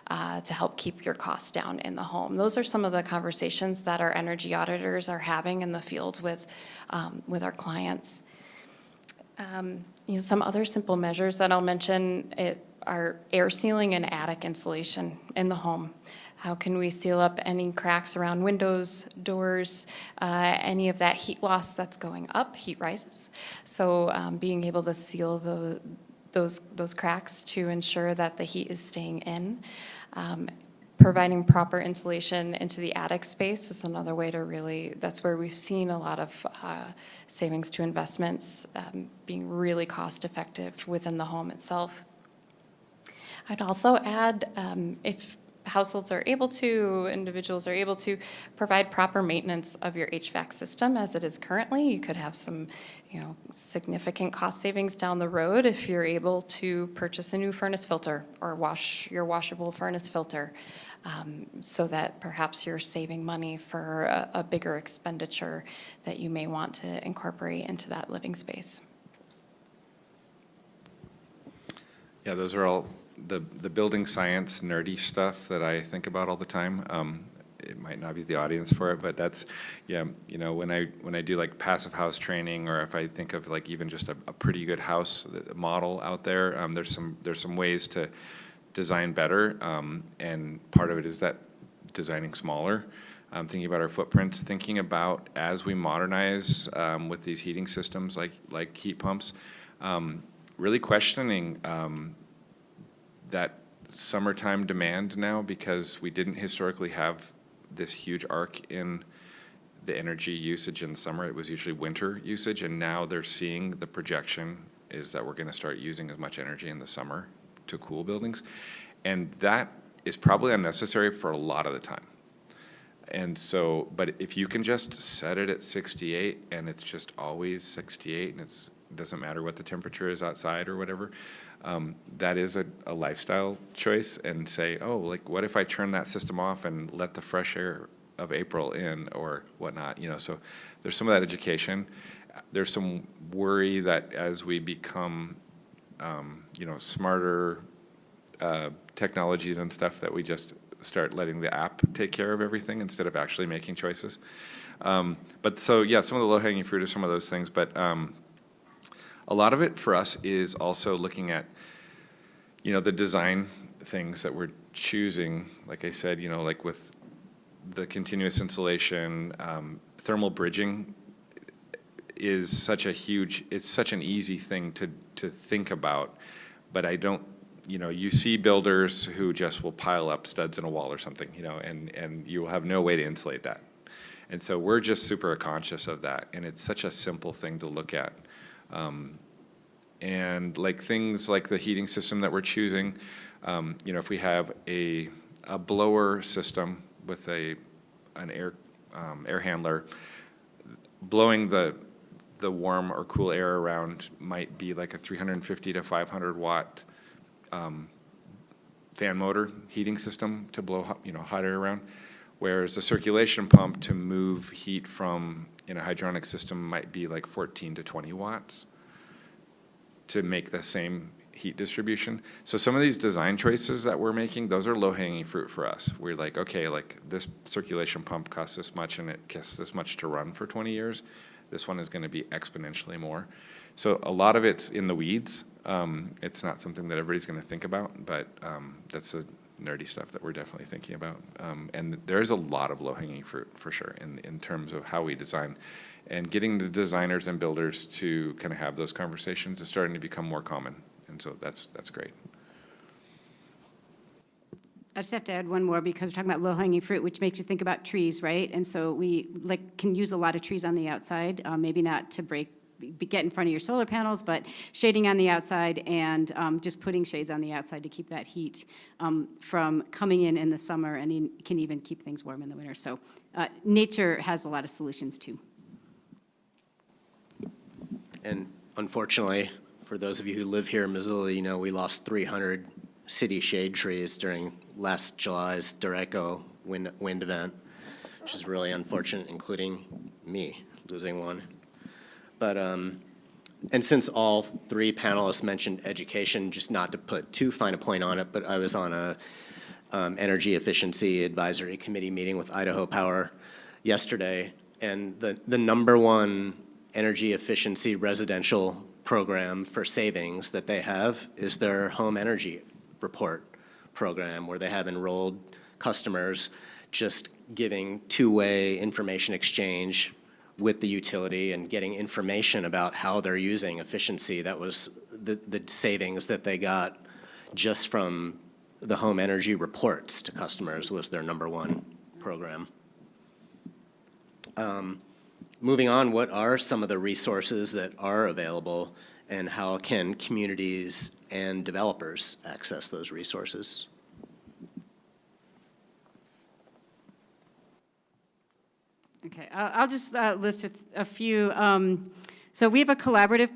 To help keep your costs down in the home. Those are some of the conversations that our energy auditors are having in the field with our clients. Some other simple measures that I'll mention are air sealing and attic insulation in the home. How can we seal up any cracks around windows, doors, any of that heat loss that's going up? Heat rises. So being able to seal those cracks to ensure that the heat is staying in. Providing proper insulation into the attic space is another way to really, that's where we've seen a lot of savings to investments, being really cost effective within the home itself. I'd also add, if households are able to, individuals are able to provide proper maintenance of your HVAC system as it is currently. You could have some, significant cost savings down the road if you're able to purchase a new furnace filter or wash your washable furnace filter, so that perhaps you're saving money for a bigger expenditure that you may want to incorporate into that living space. Yeah, those are all the building science nerdy stuff that I think about all the time. It might not be the audience for it, but that's, when I do like passive house training, or if I think of like even just a pretty good house model out there, there's some ways to design better, and part of it is that designing smaller. Thinking about our footprints, thinking about as we modernize with these heating systems like heat pumps, really questioning that summertime demand now, because we didn't historically have this huge arc in the energy usage in the summer. It was usually winter usage, and now they're seeing the projection is that we're going to start using as much energy in the summer to cool buildings, and that is probably unnecessary for a lot of the time. And so, but if you can just set it at 68 and it's just always 68 and it doesn't matter what the temperature is outside or whatever, that is a lifestyle choice, and say, oh, like what if I turn that system off and let the fresh air of April in or whatnot, so there's some of that education. There's some worry that as we become, smarter technologies and stuff, that we just start letting the app take care of everything instead of actually making choices. But so, yeah, some of the low-hanging fruit are some of those things, but a lot of it for us is also looking at, the design things that we're choosing. Like I said, like with the continuous insulation, thermal bridging is such an easy thing to think about, but I don't, you see builders who just will pile up studs in a wall or something, and you will have no way to insulate that. And so we're just super conscious of that, and it's such a simple thing to look at. And like things like the heating system that we're choosing, if we have a blower system with an air handler, blowing the warm or cool air around might be like a 350 to 500 watt fan motor heating system to blow hot air around, whereas a circulation pump to move heat from a hydronic system might be like 14 to 20 watts to make the same heat distribution. So some of these design choices that we're making, those are low-hanging fruit for us. We're like, okay, like this circulation pump costs this much and it costs this much to run for 20 years. This one is going to be exponentially more. So a lot of it's in the weeds. It's not something that everybody's going to think about, but that's nerdy stuff that we're definitely thinking about. And there's a lot of low-hanging fruit, for sure, in terms of how we design. And getting the designers and builders to kind of have those conversations is starting to become more common. And so that's great. I just have to add one more because we're talking about low-hanging fruit, which makes you think about trees, right? And so we can use a lot of trees on the outside, maybe not to get in front of your solar panels, but shading on the outside and just putting shades on the outside to keep that heat from coming in the summer, and can even keep things warm in the winter. So nature has a lot of solutions too. And unfortunately, for those of you who live here in Missoula, you know we lost 300 city shade trees during last July's Dureco wind event, which is really unfortunate, including me losing one. But, and since all three panelists mentioned education, just not to put too fine a point on it, but I was on a energy efficiency advisory committee meeting with Idaho Power yesterday, and the number one energy efficiency residential program for savings that they have is their home energy report program, where they have enrolled customers just giving two-way information exchange with the utility and getting information about how they're using efficiency. That was the savings that they got just from the home energy reports to customers was their number one program. Moving on, what are some of the resources that are available, and how can communities and developers access those resources? Okay, I'll just list a few. So we have a collaborative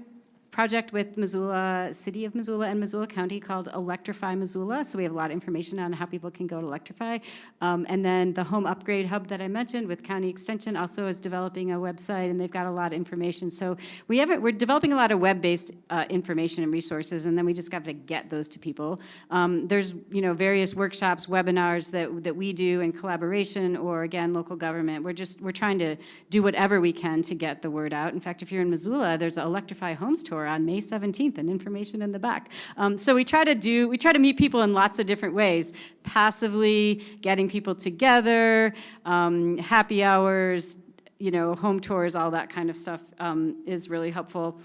project with Missoula, City of Missoula and Missoula County called Electrify Missoula. So we have a lot of information on how people can go to electrify. And then the Home Upgrade Hub that I mentioned with County Extension also is developing a website, and they've got a lot of information. So we're developing a lot of web-based information and resources, and then we just got to get those to people. There's various workshops, webinars that we do in collaboration, or again, local government. We're trying to do whatever we can to get the word out. In fact, if you're in Missoula, there's an Electrify Homes Tour on May 17th, and information in the back. So we try to meet people in lots of different ways, passively, getting people together, happy hours, home tours, all that kind of stuff is really helpful.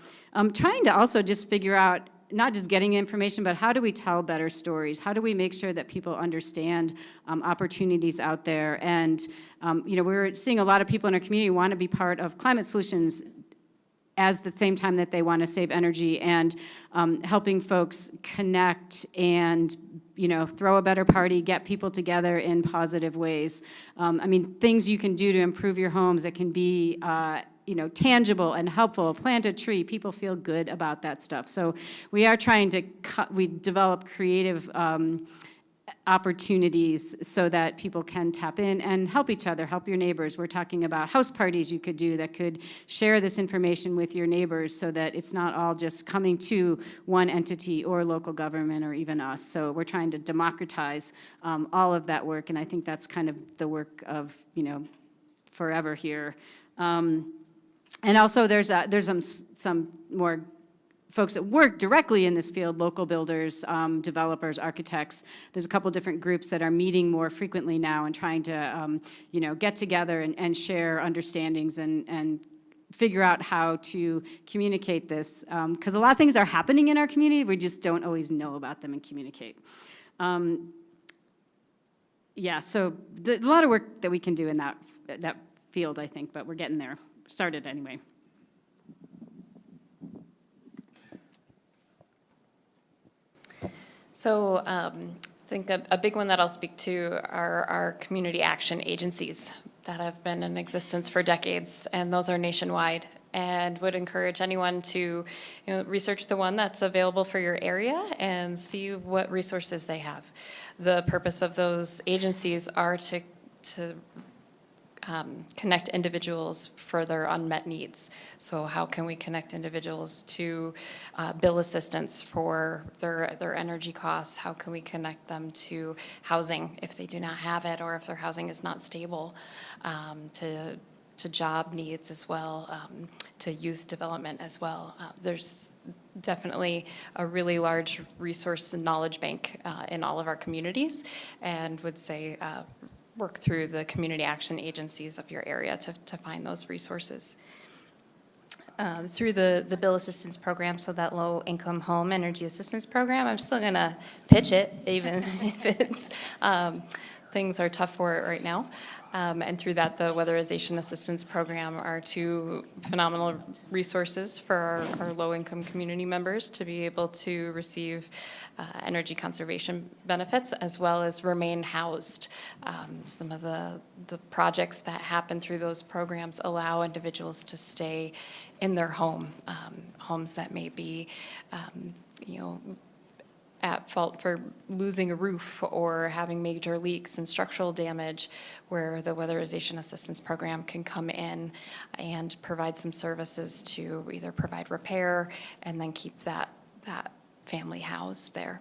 Trying to also just figure out not just getting information, but how do we tell better stories? How do we make sure that people understand opportunities out there? And we're seeing a lot of people in our community want to be part of climate solutions at the same time that they want to save energy, and helping folks connect and throw a better party, get people together in positive ways. Things you can do to improve your homes that can be tangible and helpful. Plant a tree. People feel good about that stuff. So we are trying to we develop creative opportunities so that people can tap in and help each other, help your neighbors. We're talking about house parties you could do that could share this information with your neighbors so that it's not all just coming to one entity or local government or even us. So we're trying to democratize all of that work, and I think that's kind of the work of, forever here. And also there's some more folks that work directly in this field, local builders, developers, architects. There's a couple different groups that are meeting more frequently now and trying to, get together and share understandings and figure out how to communicate this. Because a lot of things are happening in our community, we just don't always know about them and communicate. So a lot of work that we can do in that field, I think, but we're getting there. Started anyway. So I think a big one that I'll speak to are our community action agencies that have been in existence for decades, and those are nationwide, and would encourage anyone to research the one that's available for your area and see what resources they have. The purpose of those agencies are to connect individuals for their unmet needs. So how can we connect individuals to bill assistance for their energy costs? How can we connect them to housing if they do not have it, or if their housing is not stable, to job needs as well, to youth development as well. definitely a really large resource and knowledge bank in all of our communities, and would say work through the community action agencies of your area to find those resources. Through the bill assistance program, so that low-income home energy assistance program, I'm still gonna pitch it, even if it's, things are tough for it right now. And through that, the weatherization assistance program are two phenomenal resources for our low-income community members to be able to receive energy conservation benefits as well as remain housed. Some of the projects that happen through those programs allow individuals to stay in their home, homes that may be, at fault for losing a roof or having major leaks and structural damage, where the weatherization assistance program can come in and provide some services to either provide repair and then keep that family housed there.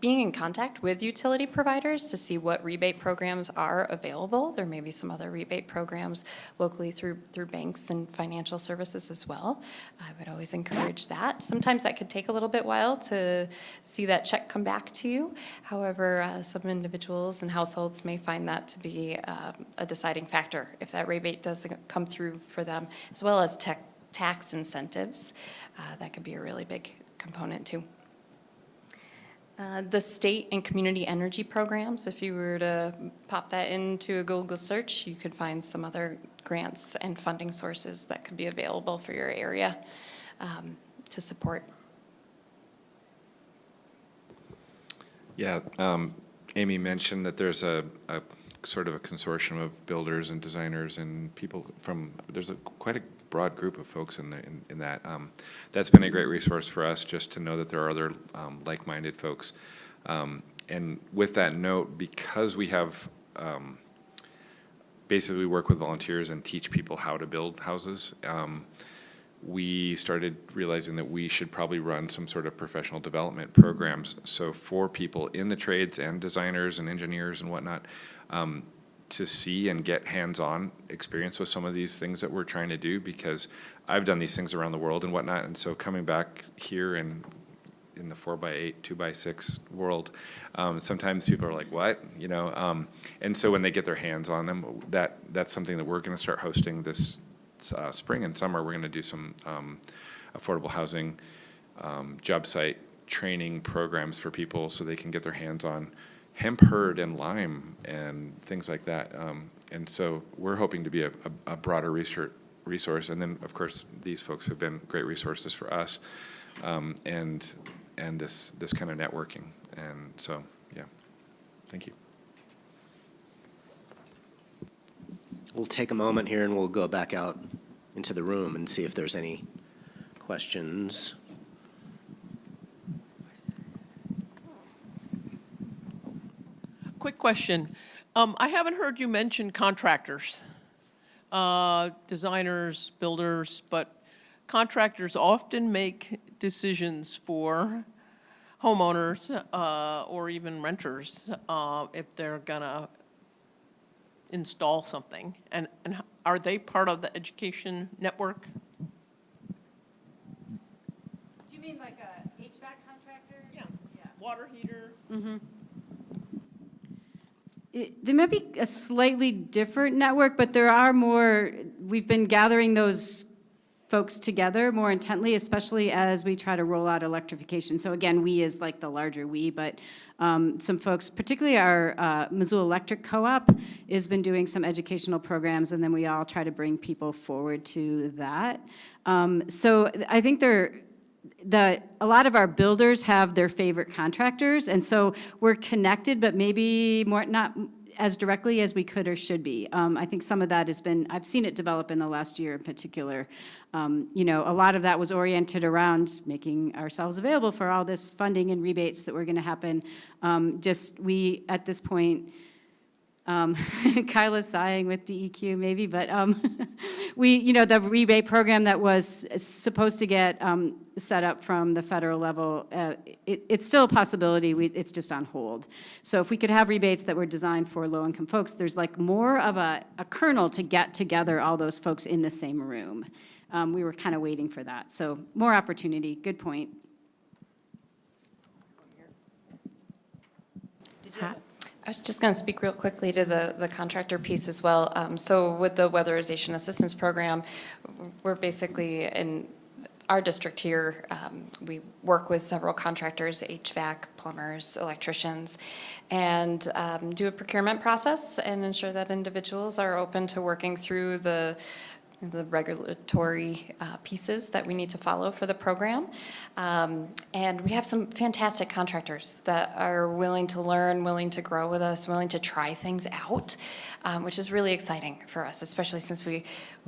Being in contact with utility providers to see what rebate programs are available. There may be some other rebate programs locally through banks and financial services as well. I would always encourage that. Sometimes that could take a little bit while to see that check come back to you. However, some individuals and households may find that to be a deciding factor if that rebate doesn't come through for them, as well as tax incentives. That could be a really big component too. The state and community energy programs, if you were to pop that into a Google search, you could find some other grants and funding sources that could be available for your area to support. Yeah, Amy mentioned that there's a sort of a consortium of builders and designers and people from, there's quite a broad group of folks in that. That's been a great resource for us, just to know that there are other like-minded folks. And with that note, because we have, basically we work with volunteers and teach people how to build houses, we started realizing that we should probably run some sort of professional development programs. So for people in the trades and designers and engineers and whatnot, to see and get hands-on experience with some of these things that we're trying to do, because I've done these things around the world and whatnot, and so coming back here in the 4x8, 2x6 world, sometimes people are like, what? And so when they get their hands on them, that's something that we're going to start hosting this spring and summer. We're going to do some affordable housing job site training programs for people so they can get their hands on hemp hurd and lime and things like that. And so we're hoping to be a broader resource. And then, of course, these folks have been great resources for us, and this kind of networking. And so, yeah, thank you. We'll take a moment here and we'll go back out into the room and see if there's any questions. Quick question. I haven't heard you mention contractors, designers, builders, but contractors often make decisions for homeowners or even renters if they're gonna install something. And are they part of the education network? Do you mean like a HVAC contractor? Yeah. Water heater? There might be a slightly different network, but there are more, we've been gathering those folks together more intently, especially as we try to roll out electrification. So again, we is like the larger we, but some folks, particularly our Missoula Electric Co-op, has been doing some educational programs, and then we all try to bring people forward to that. So I think a lot of our builders have their favorite contractors, and so we're connected, but maybe not as directly as we could or should be. I think some of that has been, I've seen it develop in the last year in particular. A lot of that was oriented around making ourselves available for all this funding and rebates that were going to happen. We, at this point, Kyla's sighing with DEQ maybe, but the rebate program that was supposed to get set up from the federal level, it's still a possibility. It's just on hold. So if we could have rebates that were designed for low-income folks, there's like more of a kernel to get together all those folks in the same room. we were kind of waiting for that. So more opportunity, good point. I was just going to speak real quickly to the contractor piece as well. So with the weatherization assistance program, we're basically in our district here, we work with several contractors, HVAC, plumbers, electricians, and do a procurement process and ensure that individuals are open to working through the regulatory pieces that we need to follow for the program. And we have some fantastic contractors that are willing to learn, willing to grow with us, willing to try things out, which is really exciting for us, especially since we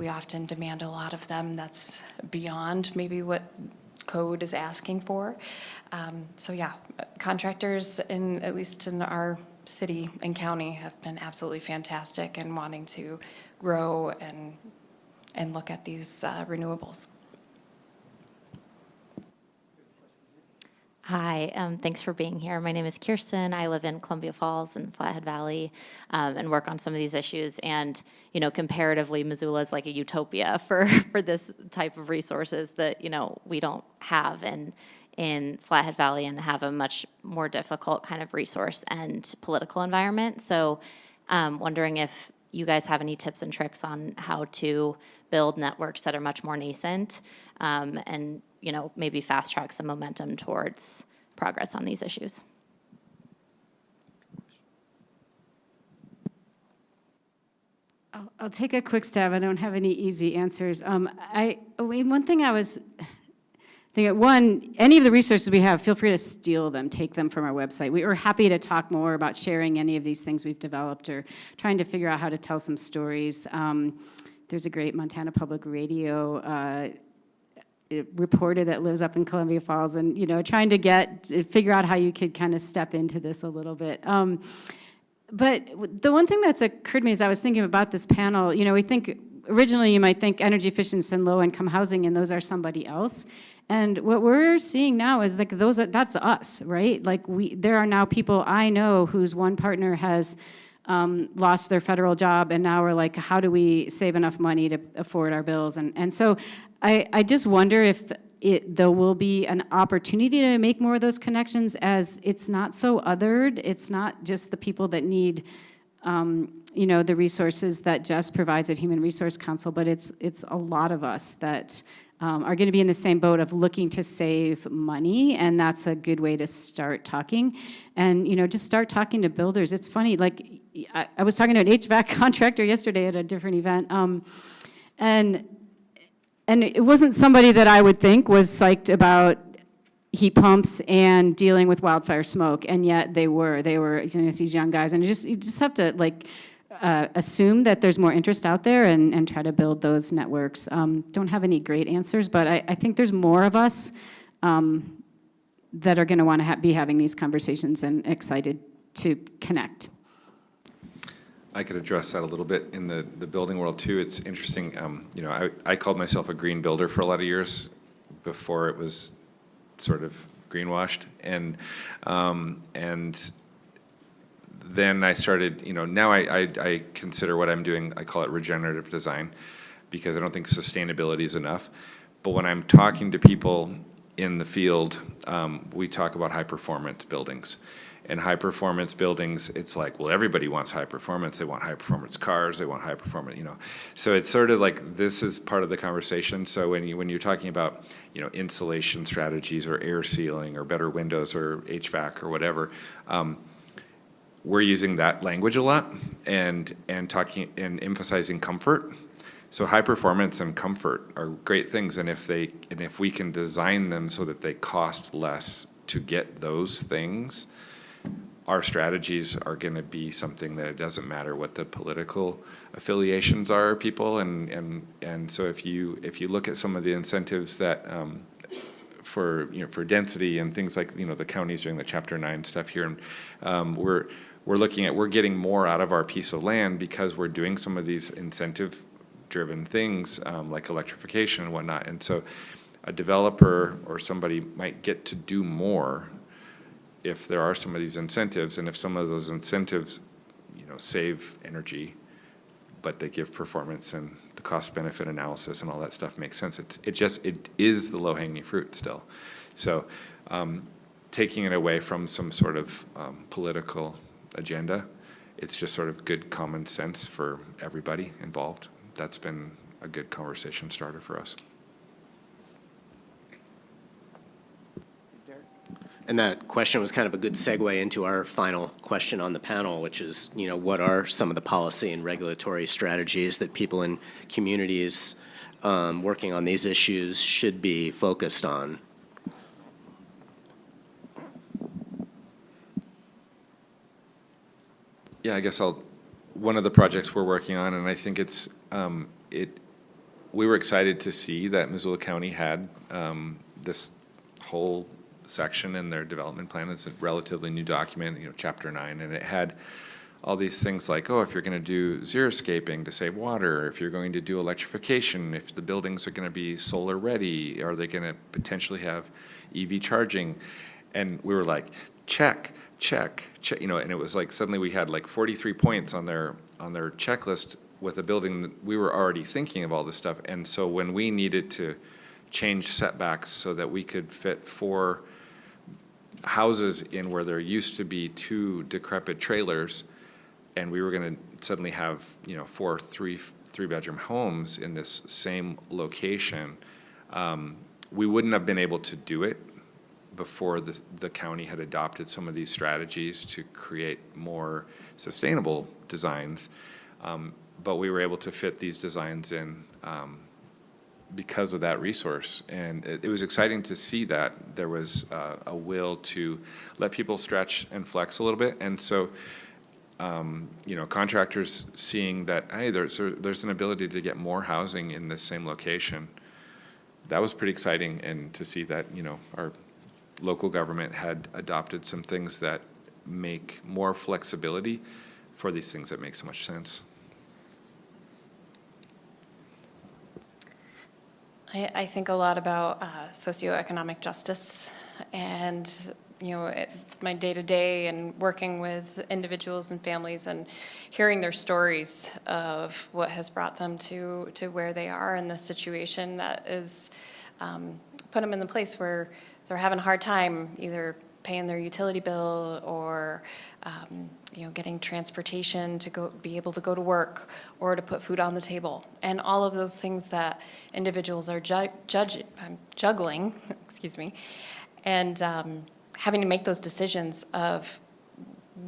often demand a lot of them that's beyond maybe what code is asking for. So yeah, contractors, at least in our city and county, have been absolutely fantastic in wanting to grow and look at these renewables. Hi, thanks for being here. My name is Kirsten. I live in Columbia Falls and Flathead Valley and work on some of these issues. And, you know, comparatively, Missoula is like a utopia for this type of resources that, you know, we don't have in Flathead Valley and have a much more difficult kind of resource and political environment. So wondering if you guys have any tips and tricks on how to build networks that are much more nascent and, you know, maybe fast track some momentum towards progress on these issues. I'll take a quick stab. I don't have any easy answers. One thing I was thinking, any of the resources we have, feel free to steal them, take them from our website. We are happy to talk more about sharing any of these things we've developed or trying to figure out how to tell some stories. There's a great Montana Public Radio reporter that lives up in Columbia Falls, and, you know, trying to figure out how you could kind of step into this a little bit. But the one thing that's occurred to me as I was thinking about this panel, you know, originally you might think energy efficiency and low-income housing, and those are somebody else. And what we're seeing now is like that's us, right? Like there are now people I know whose one partner has lost their federal job, and now we're like, how do we save enough money to afford our bills? And so I just wonder if there will be an opportunity to make more of those connections, as it's not so othered. It's not just the people that need you know, the resources that Jess provides at Human Resource Council, but it's a lot of us that are going to be in the same boat of looking to save money, and that's a good way to start talking. And, you know, just start talking to builders. It's funny, like, I was talking to an HVAC contractor yesterday at a different event, and it wasn't somebody that I would think was psyched about heat pumps and dealing with wildfire smoke, and yet they were, you know, these young guys, and you just have to, like, assume that there's more interest out there and try to build those networks. Don't have any great answers, but I think there's more of us that are going to want to be having these conversations and excited to connect. I could address that a little bit in the building world too. It's interesting, you know, I called myself a green builder for a lot of years before it was sort of greenwashed, and then I started, you know, now I consider what I'm doing, I call it regenerative design, because I don't think sustainability is enough. But when I'm talking to people in the field, we talk about high performance buildings. And high performance buildings, it's like, well, everybody wants high performance. They want high performance cars. They want high performance, you know. So it's sort of like this is part of the conversation. So when you're talking about, you know, insulation strategies or air sealing or better windows or HVAC or whatever, we're using that language a lot and talking and emphasizing comfort. So high performance and comfort are great things, and if we can design them so that they cost less to get those things, our strategies are going to be something that it doesn't matter what the political affiliations are, people, and so if you look at some of the incentives that for density and things like, you know, the county's doing the Chapter 9 stuff here, and we're getting more out of our piece of land because we're doing some of these incentive-driven things like electrification and whatnot. And so a developer or somebody might get to do more if there are some of these incentives, and if some of those incentives, you know, save energy, but they give performance and the cost-benefit analysis and all that stuff makes sense. It is the low-hanging fruit still. So taking it away from some sort of political agenda, it's just sort of good common sense for everybody involved. That's been a good conversation starter for us. And that question was kind of a good segue into our final question on the panel, which is, what are some of the policy and regulatory strategies that people in communities working on these issues should be focused on? Yeah, I guess one of the projects we're working on, and I think we were excited to see that Missoula County had this whole section in their development plan. It's a relatively new document, Chapter 9, and it had all these things like, if you're going to do xeriscaping to save water, if you're going to do electrification, if the buildings are going to be solar ready, are they going to potentially have EV charging? And we were like, check, and it was like suddenly we had like 43 points on their checklist with a building that we were already thinking of all this stuff. And so when we needed to change setbacks so that we could fit 4 houses in where there used to be 2 decrepit trailers, and we were going to suddenly have 4 three-bedroom homes in this same location, we wouldn't have been able to do it before the county had adopted some of these strategies to create more sustainable designs. But we were able to fit these designs in because of that resource. And it was exciting to see that there was a will to let people stretch and flex a little bit. And so, contractors seeing that, hey, there's an ability to get more housing in this same location, that was pretty exciting. And to see that, our local government had adopted some things that make more flexibility for these things that make so much sense. I think a lot about socioeconomic justice and, my day-to-day and working with individuals and families and hearing their stories of what has brought them to where they are in this situation that is put them in the place where they're having a hard time either paying their utility bill or getting transportation to be able to go to work or to put food on the table. And all of those things that individuals are juggling, excuse me, and having to make those decisions of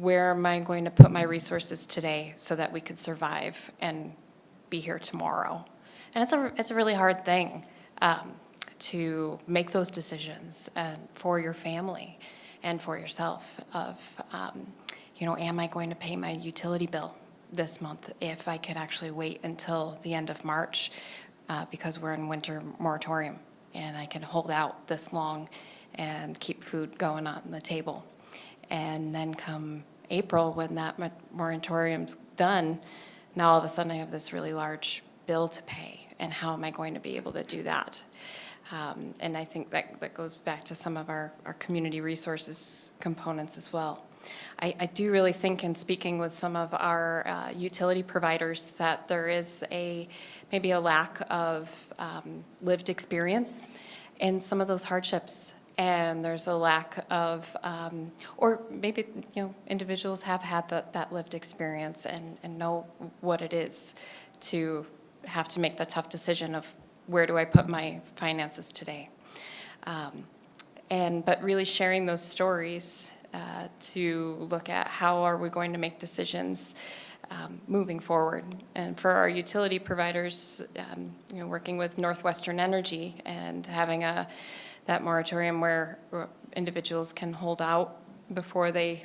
where am I going to put my resources today so that we could survive and be here tomorrow. And it's a really hard thing to make those decisions for your family and for yourself of, am I going to pay my utility bill this month if I could actually wait until the end of March because we're in winter moratorium and I can hold out this long and keep food going on the table. And then come April, when that moratorium's done, now all of a sudden I have this really large bill to pay, and how am I going to be able to do that? And I think that goes back to some of our community resources components as well. I do really think, in speaking with some of our utility providers, that there is maybe a lack of lived experience in some of those hardships. And there's a lack of, or maybe, individuals have had that lived experience and know what it is to have to make the tough decision of where do I put my finances today. But really sharing those stories to look at how are we going to make decisions moving forward. And for our utility providers, working with Northwestern Energy and having that moratorium where individuals can hold out before they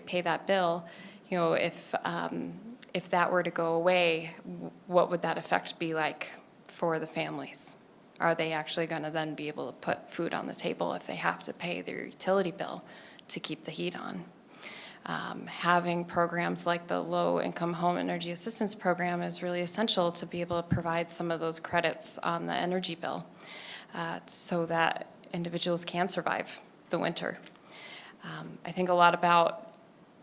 pay that bill, if that were to go away, what would that effect be like for the families? Are they actually going to then be able to put food on the table if they have to pay their utility bill to keep the heat on? Having programs like the Low-Income Home Energy Assistance Program is really essential to be able to provide some of those credits on the energy bill so that individuals can survive the winter. I think a lot about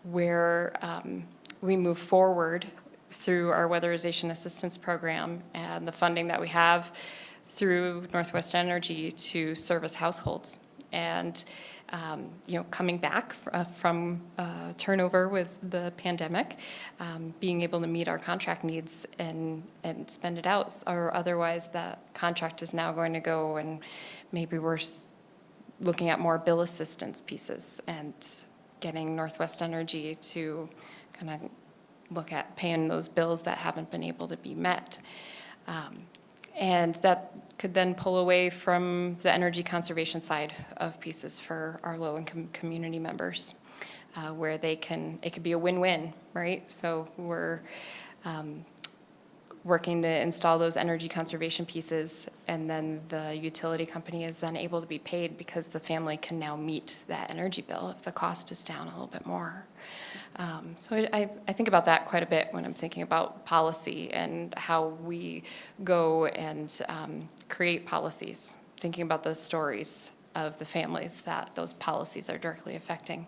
where we move forward through our weatherization assistance program and the funding that we have through Northwest Energy to service households. And coming back from turnover with the pandemic, being able to meet our contract needs and spend it out, or otherwise that contract is now going to go and maybe we're looking at more bill assistance pieces and getting Northwest Energy to kind of look at paying those bills that haven't been able to be met. And that could then pull away from the energy conservation side of pieces for our low-income community members, where it could be a win-win, right? So we're working to install those energy conservation pieces, and then the utility company is then able to be paid because the family can now meet that energy bill if the cost is down a little bit more. So I think about that quite a bit when I'm thinking about policy and how we go and create policies, thinking about the stories of the families that those policies are directly affecting.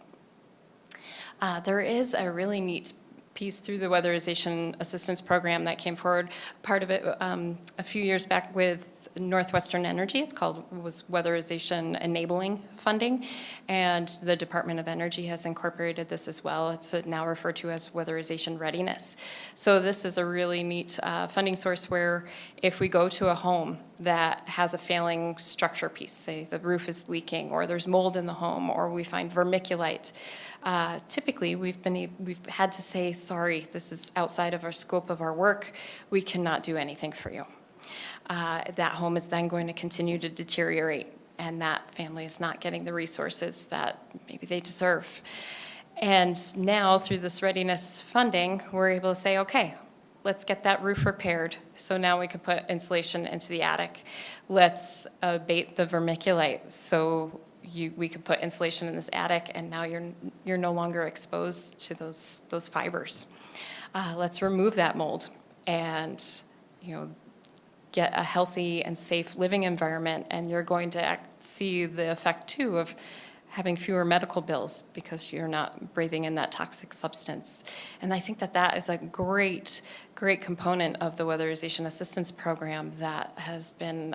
There is a really neat piece through the weatherization assistance program that came forward, part of it a few years back with Northwestern Energy. Was weatherization enabling funding, and the Department of Energy has incorporated this as well. It's now referred to as weatherization readiness. So this is a really neat funding source where if we go to a home that has a failing structure piece, say the roof is leaking or there's mold in the home or we find vermiculite, typically we've had to say, sorry, this is outside of our scope of our work. We cannot do anything for you. That home is then going to continue to deteriorate, and that family is not getting the resources that maybe they deserve. And now through this readiness funding, we're able to say, okay, let's get that roof repaired. So now we can put insulation into the attic. Let's abate the vermiculite. So we can put insulation in this attic, and now you're no longer exposed to those fibers. Let's remove that mold and get a healthy and safe living environment, and you're going to see the effect too of having fewer medical bills because you're not breathing in that toxic substance. And I think that is a great component of the weatherization assistance program that has been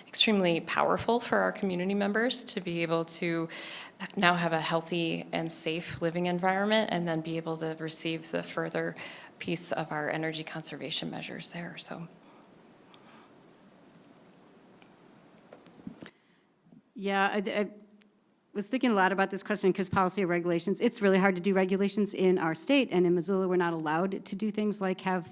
extremely powerful for our community members to be able to now have a healthy and safe living environment and then be able to receive the further piece of our energy conservation measures there. So. Yeah, I was thinking a lot about this question because policy or regulations, it's really hard to do regulations in our state, and in Missoula we're not allowed to do things like have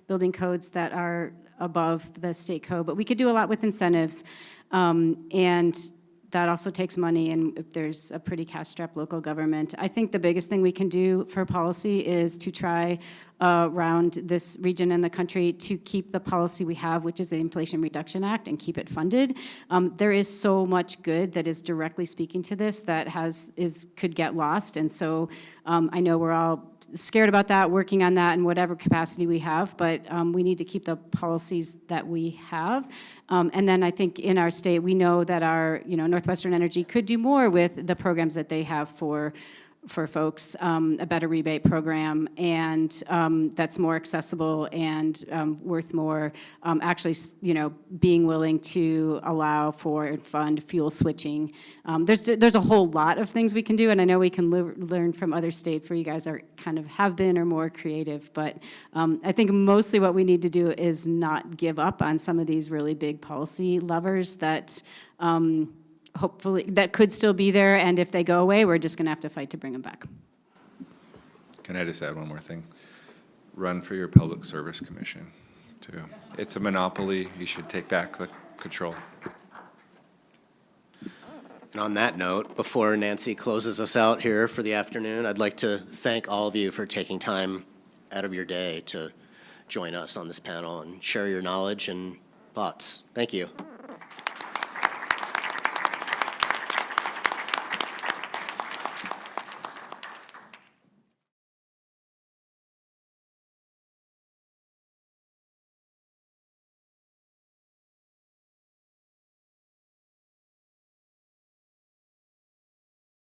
building codes that are above the state code, but we could do a lot with incentives, and that also takes money, and if there's a pretty cash-strapped local government. I think the biggest thing we can do for policy is to try around this region in the country to keep the policy we have, which is the Inflation Reduction Act, and keep it funded. There is so much good that is directly speaking to this that could get lost, and so I know we're all scared about that, working on that in whatever capacity we have, but we need to keep the policies that we have. And then I think in our state, we know that our, Northwestern Energy could do more with the programs that they have for folks, a better rebate program, and that's more accessible and worth more. Actually, being willing to allow for and fund fuel switching. There's a whole lot of things we can do, and I know we can learn from other states where you guys are kind of have been or more creative. But I think mostly what we need to do is not give up on some of these really big policy levers that. Hopefully, that could still be there, and if they go away, we're just going to have to fight to bring them back. Can I just add one more thing? Run for your public service commission, too. It's a monopoly. You should take back the control. And on that note, before Nancy closes us out here for the afternoon, I'd like to thank all of you for taking time out of your day to join us on this panel and share your knowledge and thoughts. Thank you.